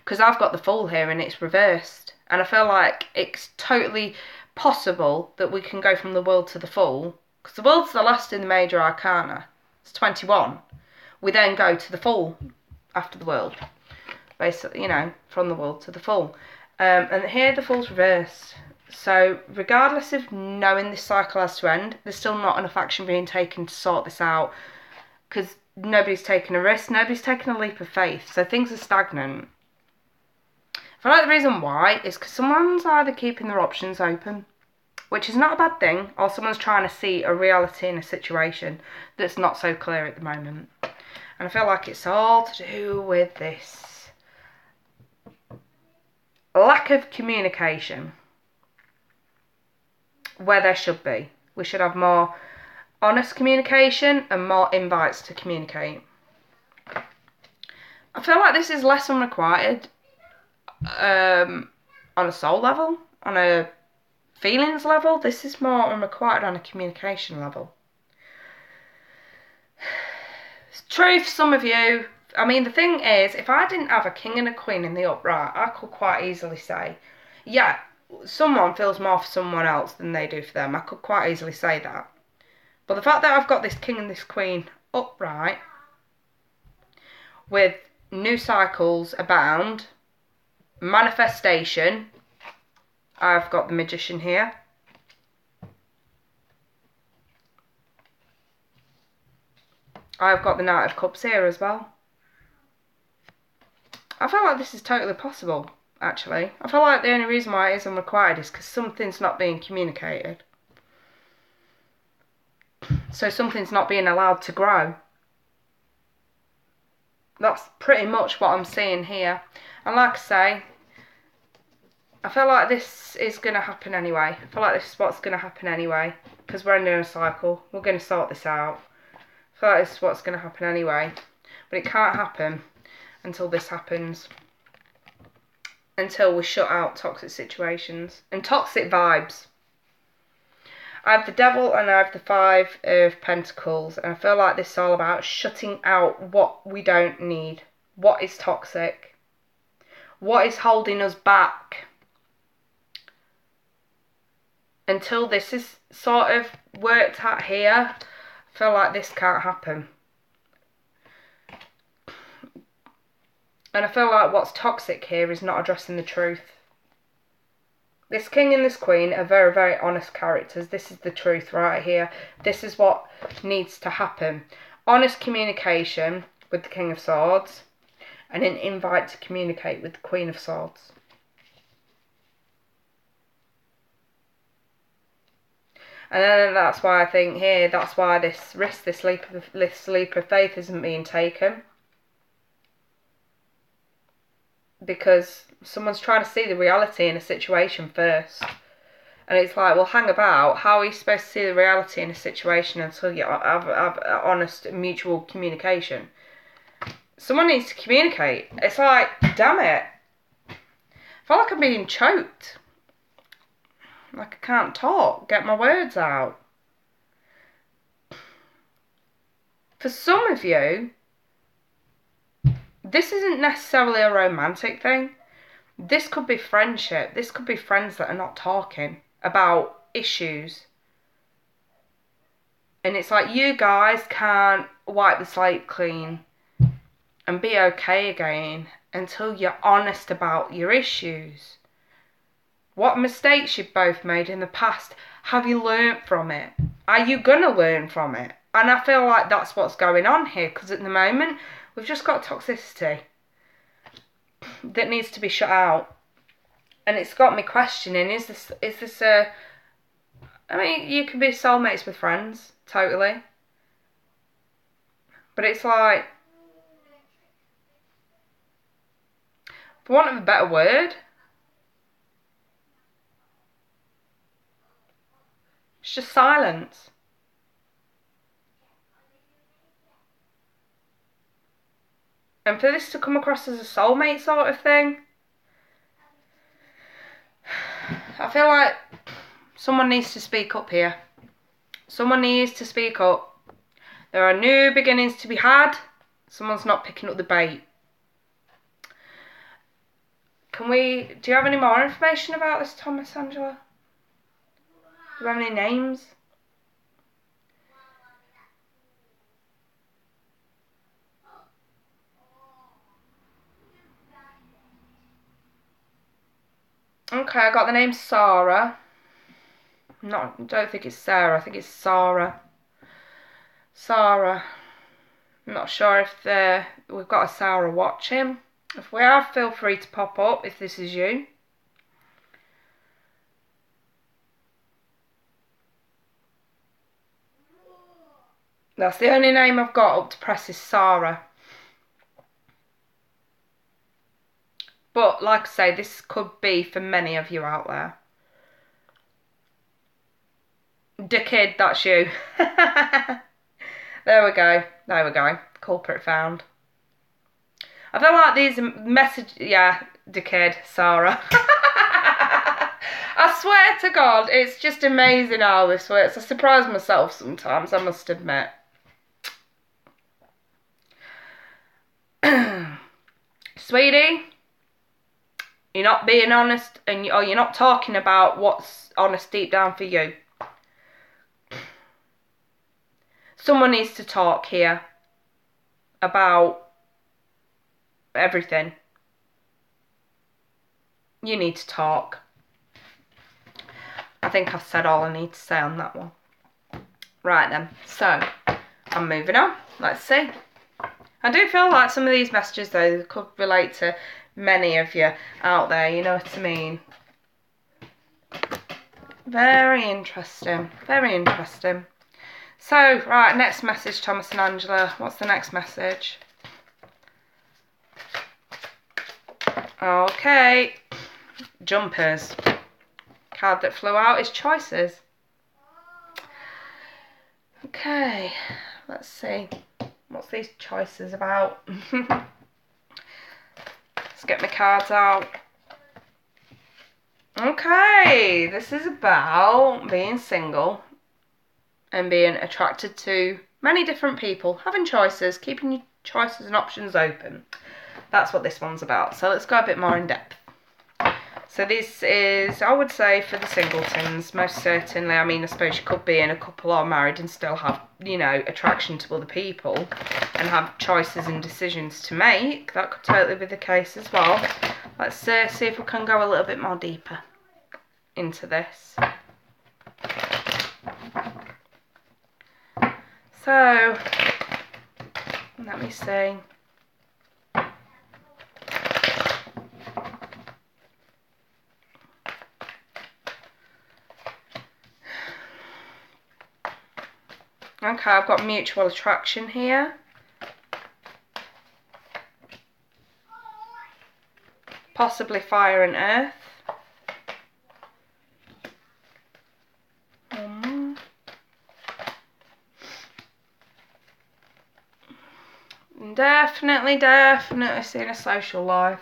Because I've got the Fool here and it's reversed. And I feel like it's totally possible that we can go from the World to the Fool. Because the World's the last in the major arcana. It's 21. We then go to the Fool after the World. Basically, you know, from the World to the Fool. And here the Fool's reversed. So regardless of knowing this cycle has to end, there's still not enough action being taken to sort this out. Because nobody's taking a risk. Nobody's taking a leap of faith. So things are stagnant. I feel like the reason why is because someone's either keeping their options open, which is not a bad thing, or someone's trying to see a reality in a situation that's not so clear at the moment. And I feel like it's all to do with this lack of communication where there should be. We should have more honest communication and more invites to communicate. I feel like this is less unrequited. On a soul level, on a feelings level, this is more unrequited on a communication level. Truth, some of you, I mean, the thing is, if I didn't have a King and a Queen in the upright, I could quite easily say, yeah, someone feels more for someone else than they do for them. I could quite easily say that. But the fact that I've got this king and this queen upright, with new cycles abound, manifestation, I've got the magician here. I've got the Knight of Cups here as well. I feel like this is totally possible, actually. I feel like the only reason why it is unrequited is because something's not being communicated. So something's not being allowed to grow. That's pretty much what I'm seeing here. And like I say, I feel like this is going to happen anyway. I feel like this is what's going to happen anyway. Because we're ending a cycle. We're going to sort this out. I feel like this is what's going to happen anyway. But it can't happen until this happens. Until we shut out toxic situations. And toxic vibes. I have the Devil and I have the Five of Pentacles. And I feel like this is all about shutting out what we don't need. What is toxic? What is holding us back? Until this is sort of worked out here, I feel like this can't happen. And I feel like what's toxic here is not addressing the truth. This king and this queen are very, very honest characters. This is the truth right here. This is what needs to happen. Honest communication with the King of Swords and an invite to communicate with the Queen of Swords. And then that's why I think here, that's why this risk, this leap of faith isn't being taken. Because someone's trying to see the reality in a situation first. And it's like, well, hang about. How are you supposed to see the reality in a situation until you have honest mutual communication? Someone needs to communicate. It's like, damn it. I feel like I'm being choked. Like I can't talk, get my words out. For some of you, this isn't necessarily a romantic thing. This could be friendship. This could be friends that are not talking about issues. And it's like you guys can't wipe the slate clean and be okay again until you're honest about your issues. What mistakes you've both made in the past, have you learnt from it? Are you going to learn from it? And I feel like that's what's going on here, because at the moment, we've just got toxicity that needs to be shut out. And it's got me questioning, is this a... I mean, you can be soulmates with friends, totally. But it's like, for want of a better word, it's just silence. And for this to come across as a soulmate sort of thing, I feel like someone needs to speak up here. Someone needs to speak up. There are new beginnings to be had. Someone's not picking up the bait. Do you have any more information about this, Thomas, Angela? Do you have any names? Okay, I got the name Sarah. Don't think it's Sarah, I think it's Sarah. Sarah. I'm not sure if we've got a Sarah watching. If we have, feel free to pop up if this is you. That's the only name I've got up to press is Sarah. But like I say, this could be for many of you out there. Dickhead, that's you. There we go. There we go. Culprit found. I feel like these messages... Yeah, dickhead, Sarah. I swear to God, it's just amazing how this works. I surprise myself sometimes, I must admit. Sweetie, You're not being honest, or you're not talking about what's honest deep down for you. Someone needs to talk here about everything. You need to talk. I think I've said all I need to say on that one. Right then, so I'm moving on. Let's see. I do feel like some of these messages, though, could relate to many of you out there, you know what I mean? Very interesting. Very interesting. So, right, next message, Thomas and Angela. What's the next message? Okay. Jumpers. Card that flew out is choices. Okay. Let's see. What's these choices about? Let's get my cards out. Okay. This is about being single and being attracted to many different people, having choices, keeping your choices and options open. That's what this one's about. So let's go a bit more in depth. So this is, I would say, for the singletons, most certainly. I mean, I suppose you could be in a couple or married and still have, you know, attraction to other people and have choices and decisions to make. That could totally be the case as well. Let's see if we can go a little bit more deeper into this. So, let me see. Okay, I've got mutual attraction here. Possibly fire and earth. Definitely seeing a social life.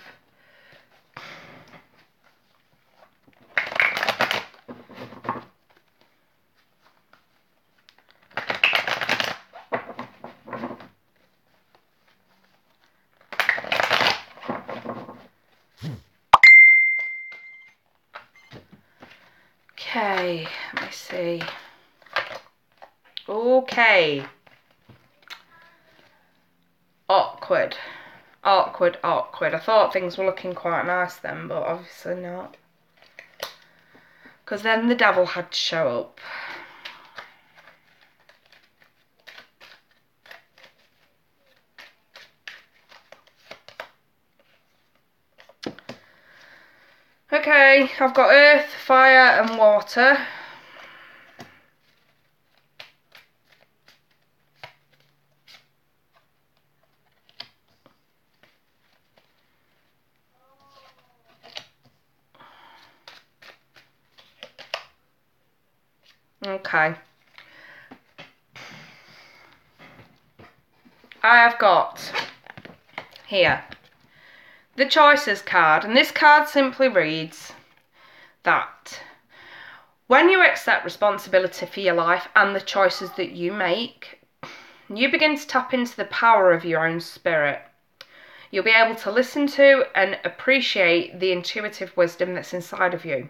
Okay, let me see. Okay. Awkward. I thought things were looking quite nice then, but obviously not. Because then the devil had to show up. Okay, I've got earth, fire and water. Okay. I have got here the choices card, and this card simply reads that when you accept responsibility for your life and the choices that you make, you begin to tap into the power of your own spirit. You'll be able to listen to and appreciate the intuitive wisdom that's inside of you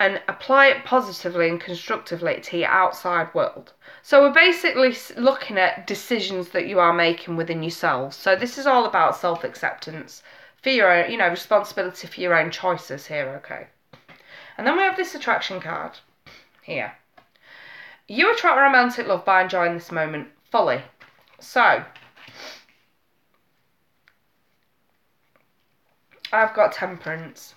and apply it positively and constructively to your outside world. So we're basically looking at decisions that you are making within yourselves. So this is all about self-acceptance for your own, you know, responsibility for your own choices here, okay? And then we have this attraction card here. You attract romantic love by enjoying this moment fully. So I've got temperance.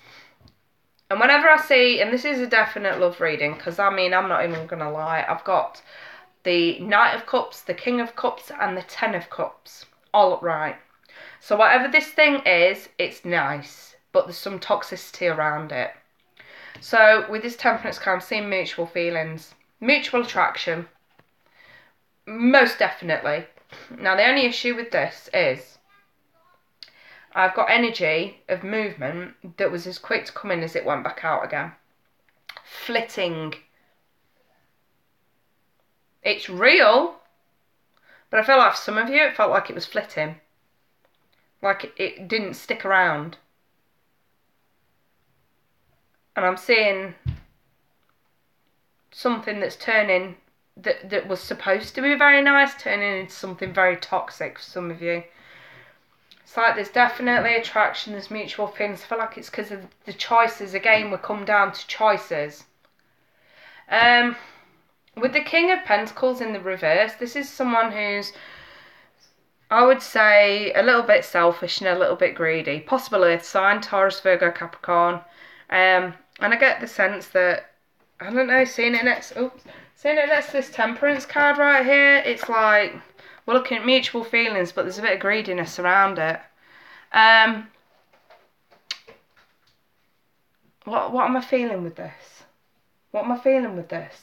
And whenever I see, and this is a definite love reading, because I mean, I'm not even going to lie, I've got the Knight of Cups, the King of Cups, and the Ten of Cups, all upright. So whatever this thing is, it's nice, but there's some toxicity around it. So with this temperance card, I'm seeing mutual feelings, mutual attraction, most definitely. Now the only issue with this is, I've got energy of movement that was as quick to come in as it went back out again. Flitting. It's real, but I feel like for some of you it felt like it was flitting. Like it didn't stick around. And I'm seeing something that's turning, that was supposed to be very nice, turning into something very toxic for some of you. It's like there's definitely attraction, there's mutual feelings. I feel like it's because of the choices. Again, we come down to choices. With the King of Pentacles in the reverse, this is someone who's, I would say, a little bit selfish and a little bit greedy. Possible Earth sign, Taurus, Virgo, Capricorn. And I get the sense that, I don't know, seeing it next to this Temperance card right here, it's like, we're looking at mutual feelings, but there's a bit of greediness around it. What am I feeling with this? What am I feeling with this?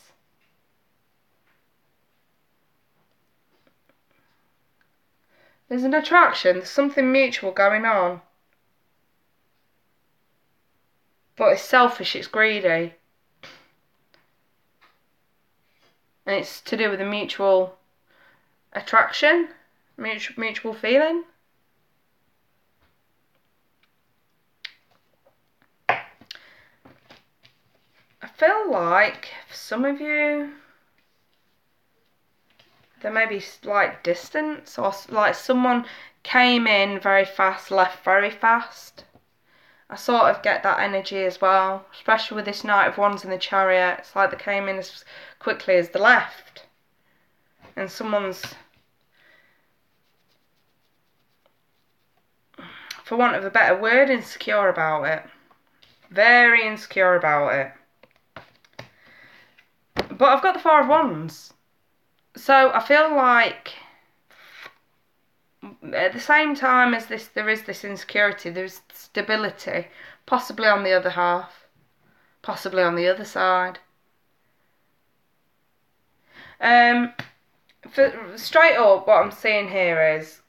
There's an attraction, there's something mutual going on. But it's selfish, it's greedy. And it's to do with a mutual attraction, mutual feeling. I feel like for some of you, there may be slight distance, or like someone came in very fast, left very fast. I sort of get that energy as well, especially with this Knight of Wands in the Chariot. It's like they came in as quickly as they left. And someone's, for want of a better word, insecure about it. Very insecure about it. But I've got the Four of Wands. So I feel like at the same time as this, there is this insecurity, there's stability, possibly on the other half, possibly on the other side. Straight up, what I'm seeing here is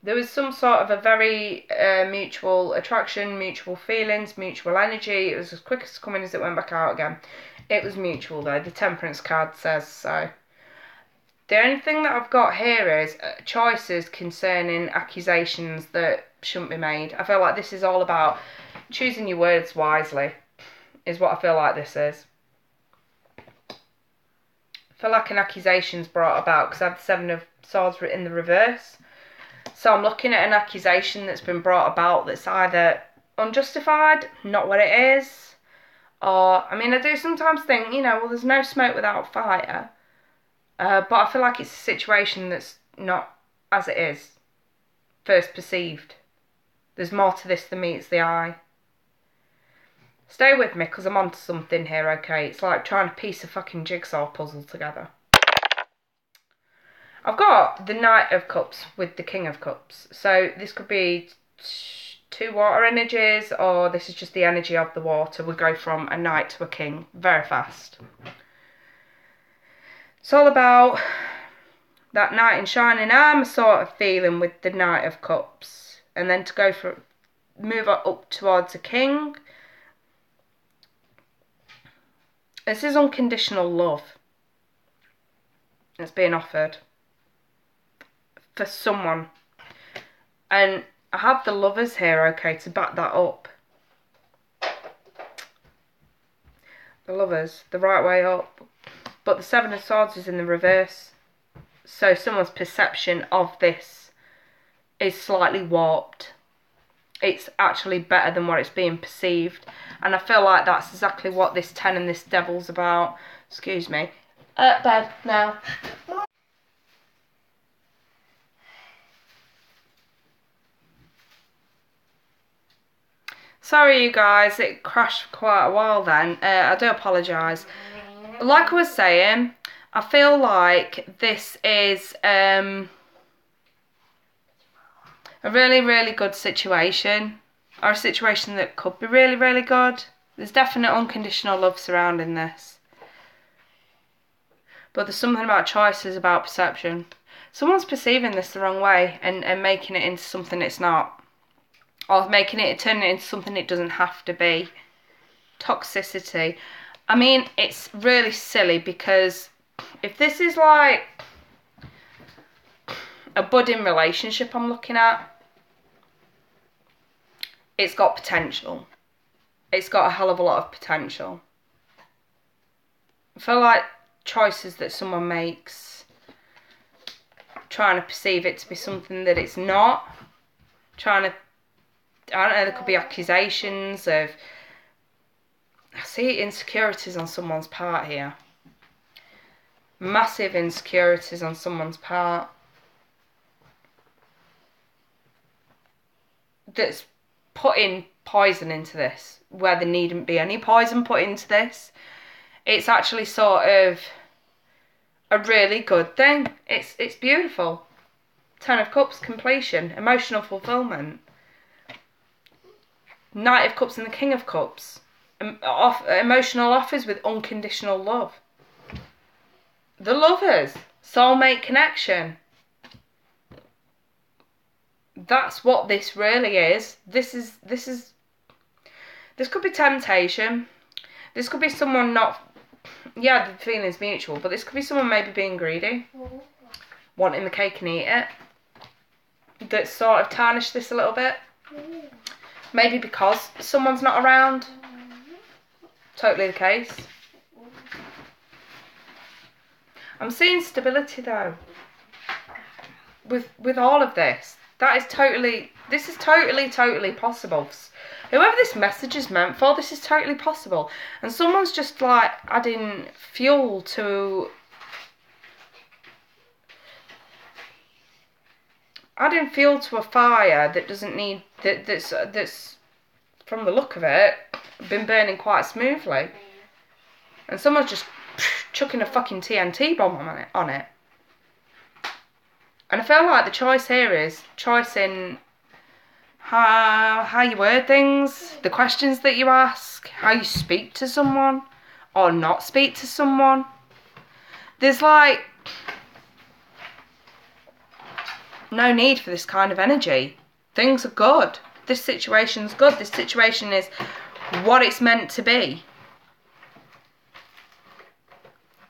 there was some sort of a very mutual attraction, mutual feelings, mutual energy. It was as quick as coming as it went back out again. It was mutual though, the Temperance card says so. The only thing that I've got here is choices concerning accusations that shouldn't be made. I feel like this is all about choosing your words wisely, is what I feel like this is. I feel like an accusation's brought about because I have the Seven of Swords in the reverse. So I'm looking at an accusation that's been brought about that's either unjustified, not what it is, or, I mean, I do sometimes think, you know, well, there's no smoke without fire. But I feel like it's a situation that's not as it is, first perceived. There's more to this than meets the eye. Stay with me, because I'm onto something here, okay? It's like trying to piece a fucking jigsaw puzzle together. I've got the Knight of Cups with the King of Cups. So this could be two water energies, or this is just the energy of the water. We go from a knight to a king very fast. It's all about that knight in shining armour sort of feeling with the Knight of Cups. And then to go for, move up towards a king. This is unconditional love that's being offered for someone. And I have the Lovers here, okay, to back that up. The Lovers, the right way up. But the Seven of Swords is in the reverse. So someone's perception of this is slightly warped. It's actually better than what it's being perceived. And I feel like that's exactly what this 10 and this Devil's about. Excuse me. Bed now. Sorry you guys, it crashed for quite a while then. I do apologise. Like I was saying, I feel like this is a really, really good situation. Or a situation that could be really, really good. There's definite unconditional love surrounding this. But there's something about choices, about perception. Someone's perceiving this the wrong way and making it into something it's not. Or turning it into something it doesn't have to be. Toxicity. I mean, it's really silly because if this is like a budding relationship I'm looking at, it's got potential. it's got a hell of a lot of potential. I feel like choices that someone makes, trying to perceive it to be something that it's not, I don't know, there could be accusations of, I see insecurities on someone's part here. Massive insecurities on someone's part. That's putting poison into this, where there needn't be any poison put into this. It's actually sort of a really good thing. It's beautiful. Ten of Cups, completion, emotional fulfillment. Knight of Cups and the King of Cups. Emotional offers with unconditional love. The lovers, soulmate connection. That's what this really is. This could be temptation. This could be someone not, yeah, the feeling's mutual, but this could be someone maybe being greedy, wanting the cake and eat it. That sort of tarnished this a little bit. Maybe because someone's not around. Totally the case. I'm seeing stability though. With all of this. This is totally possible. Whoever this message is meant for, this is totally possible. And someone's just like adding fuel to a fire that doesn't need, that's from the look of it been burning quite smoothly. And someone's just chucking a fucking TNT bomb on it. And I feel like the choice here is choice in how you word things, the questions that you ask, how you speak to someone or not speak to someone. There's like no need for this kind of energy. Things are good. This situation's good. This situation is what it's meant to be.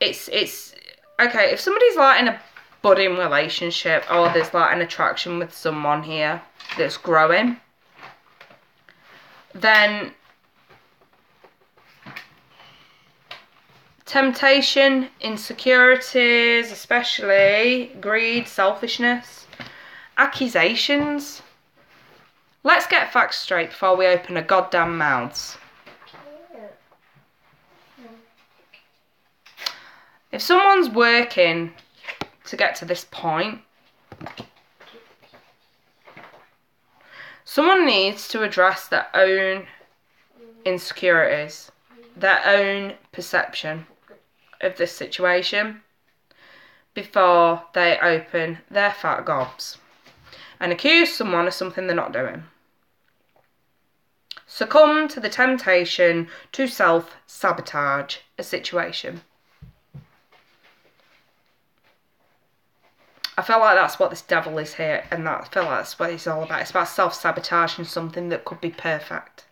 It's okay, if somebody's like in a budding relationship or there's like an attraction with someone here that's growing, then temptation, insecurities, especially greed, selfishness, accusations. Let's get facts straight before we open our goddamn mouths. If someone's working to get to this point, someone needs to address their own insecurities, their own perception of this situation before they open their fat gobs and accuse someone of something they're not doing. Succumb to the temptation to self-sabotage a situation. I feel like that's what this devil is here, and I feel like that's what it's all about. It's about self-sabotaging something that could be perfect.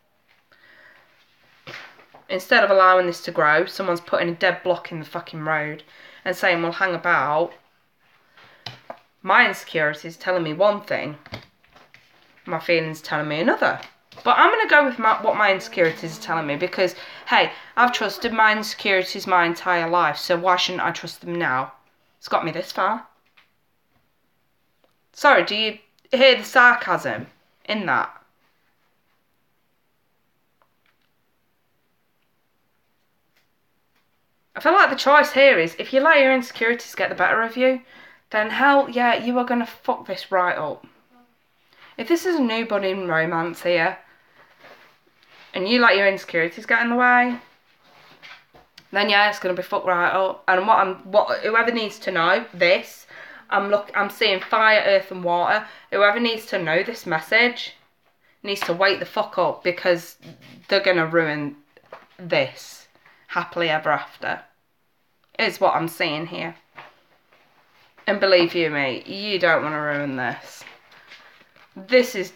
Instead of allowing this to grow, someone's putting a dead block in the fucking road and saying, well, hang about. My insecurities telling me one thing, my feelings telling me another. But I'm going to go with what my insecurities are telling me because, hey, I've trusted my insecurities my entire life, so why shouldn't I trust them now? It's got me this far. Sorry, do you hear the sarcasm in that? I feel like the choice here is, if you let your insecurities get the better of you, then hell yeah, you are going to fuck this right up. If this is a new budding romance here, and you let your insecurities get in the way, then yeah, it's going to be fucked right up. And whoever needs to know this, I'm seeing fire, earth and water. Whoever needs to know this message needs to wake the fuck up, because they're going to ruin this happily ever after. Is what I'm seeing here. And believe you me, you don't want to ruin this. This is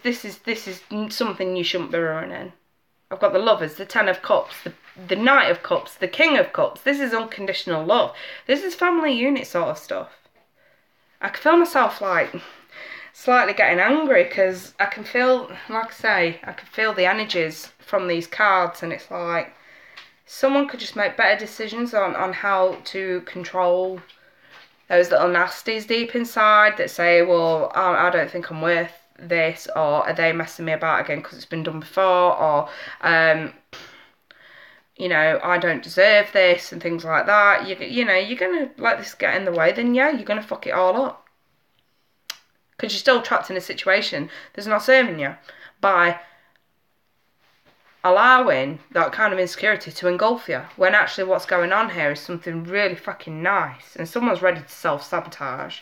something you shouldn't be ruining. I've got the lovers, the Ten of Cups, the Knight of Cups, the King of Cups. This is unconditional love. This is family unit sort of stuff. I can feel myself like slightly getting angry because I can feel, like I say, I can feel the energies from these cards, and it's like someone could just make better decisions on how to control those little nasties deep inside that say, well, I don't think I'm worth this, or are they messing me about again because it's been done before, or you know, I don't deserve this, and things like that. You know, you're gonna let this get in the way, then yeah, you're gonna fuck it all up. Because you're still trapped in a situation that's not serving you by allowing that kind of insecurity to engulf you, when actually what's going on here is something really fucking nice, and someone's ready to self-sabotage.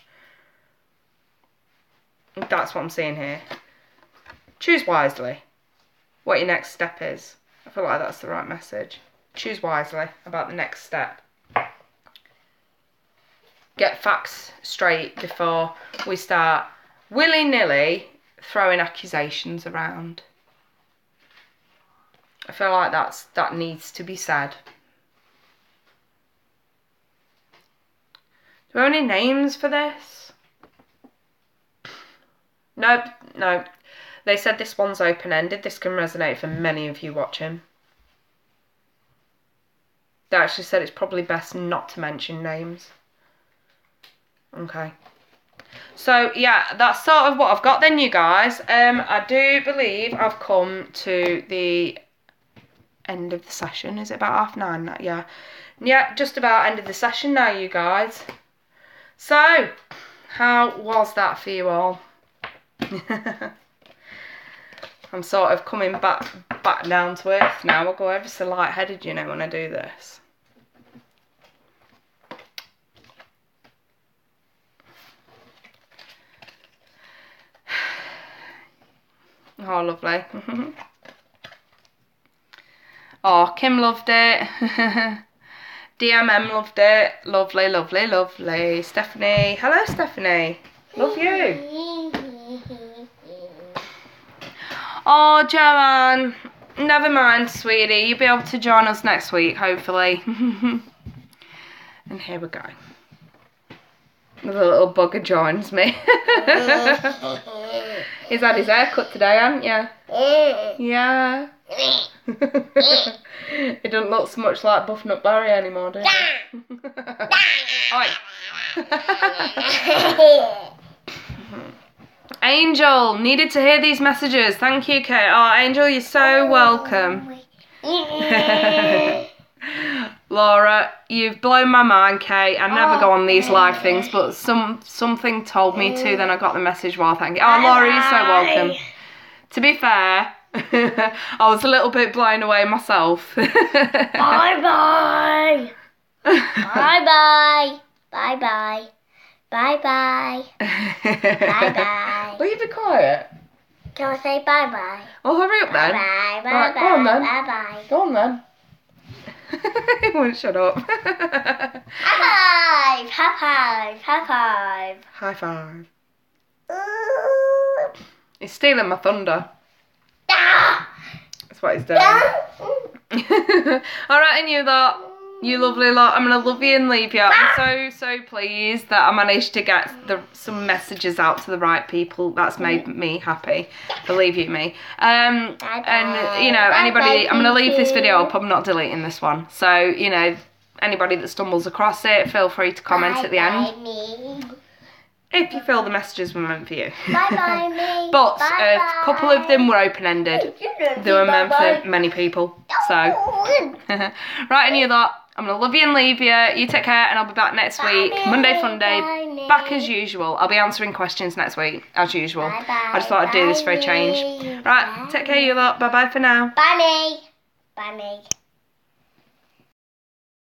That's what I'm seeing here. Choose wisely what your next step is. I feel like that's the right message. Choose wisely about the next step. Get facts straight before we start willy-nilly throwing accusations around. I feel like that needs to be said. Do we have any names for this? Nope, no. They said this one's open-ended. This can resonate for many of you watching. They actually said it's probably best not to mention names. Okay. So, yeah, that's sort of what I've got then, you guys. I do believe I've come to the end of the session. Is it about 9:30 now? Yeah. Yeah, just about end of the session now, you guys. So, how was that for you all? I'm sort of coming back down to earth now. I'll go ever so light-headed, you know, when I do this. Oh, lovely. Oh, Kim loved it. DMM loved it. Lovely, lovely, lovely. Stephanie. Hello, Stephanie. Love you. Oh, Joanne. Never mind, sweetie. You'll be able to join us next week, hopefully. And here we go. The little bugger joins me. He's had his hair cut today, hasn't you? Yeah. He doesn't look so much like Buff-Nut Barry anymore, does he? Oi. Angel, needed to hear these messages. Thank you, Kate. Oh, Angel, you're so welcome. Laura, you've blown my mind, Kate. I never go on these live things, but something told me to. Then I got the message while thank you. Oh, Laura, you're so welcome. To be fair, I was a little bit blown away myself. Bye-bye. Bye-bye. Bye-bye. Bye-bye. Bye-bye. Will you be quiet? Can I say bye-bye? Oh, hurry up then. Bye-bye. Right, go on then. Bye-bye. Go on then. He won't shut up. High five. High five. High five. High five. He's stealing my thunder. That's what he's doing. Alright, and you lot. You lovely lot. I'm going to love you and leave you. I'm so pleased that I managed to get some messages out to the right people. That's made me happy. Believe you me. And, you know, anybody... I'm going to leave this video up. I'm not deleting this one. So, you know, anybody that stumbles across it, feel free to comment at the end. If you feel the messages were meant for you. Bye-bye, me. But a couple of them were open-ended. They were meant for many people. So, right, and you lot. I'm going to love you and leave you. You take care, and I'll be back next week. Monday Funday, back as usual. I'll be answering questions next week, as usual. I just thought I'd do this for a change. Right, take care, you lot. Bye-bye for now. Bye, me. Bye, me.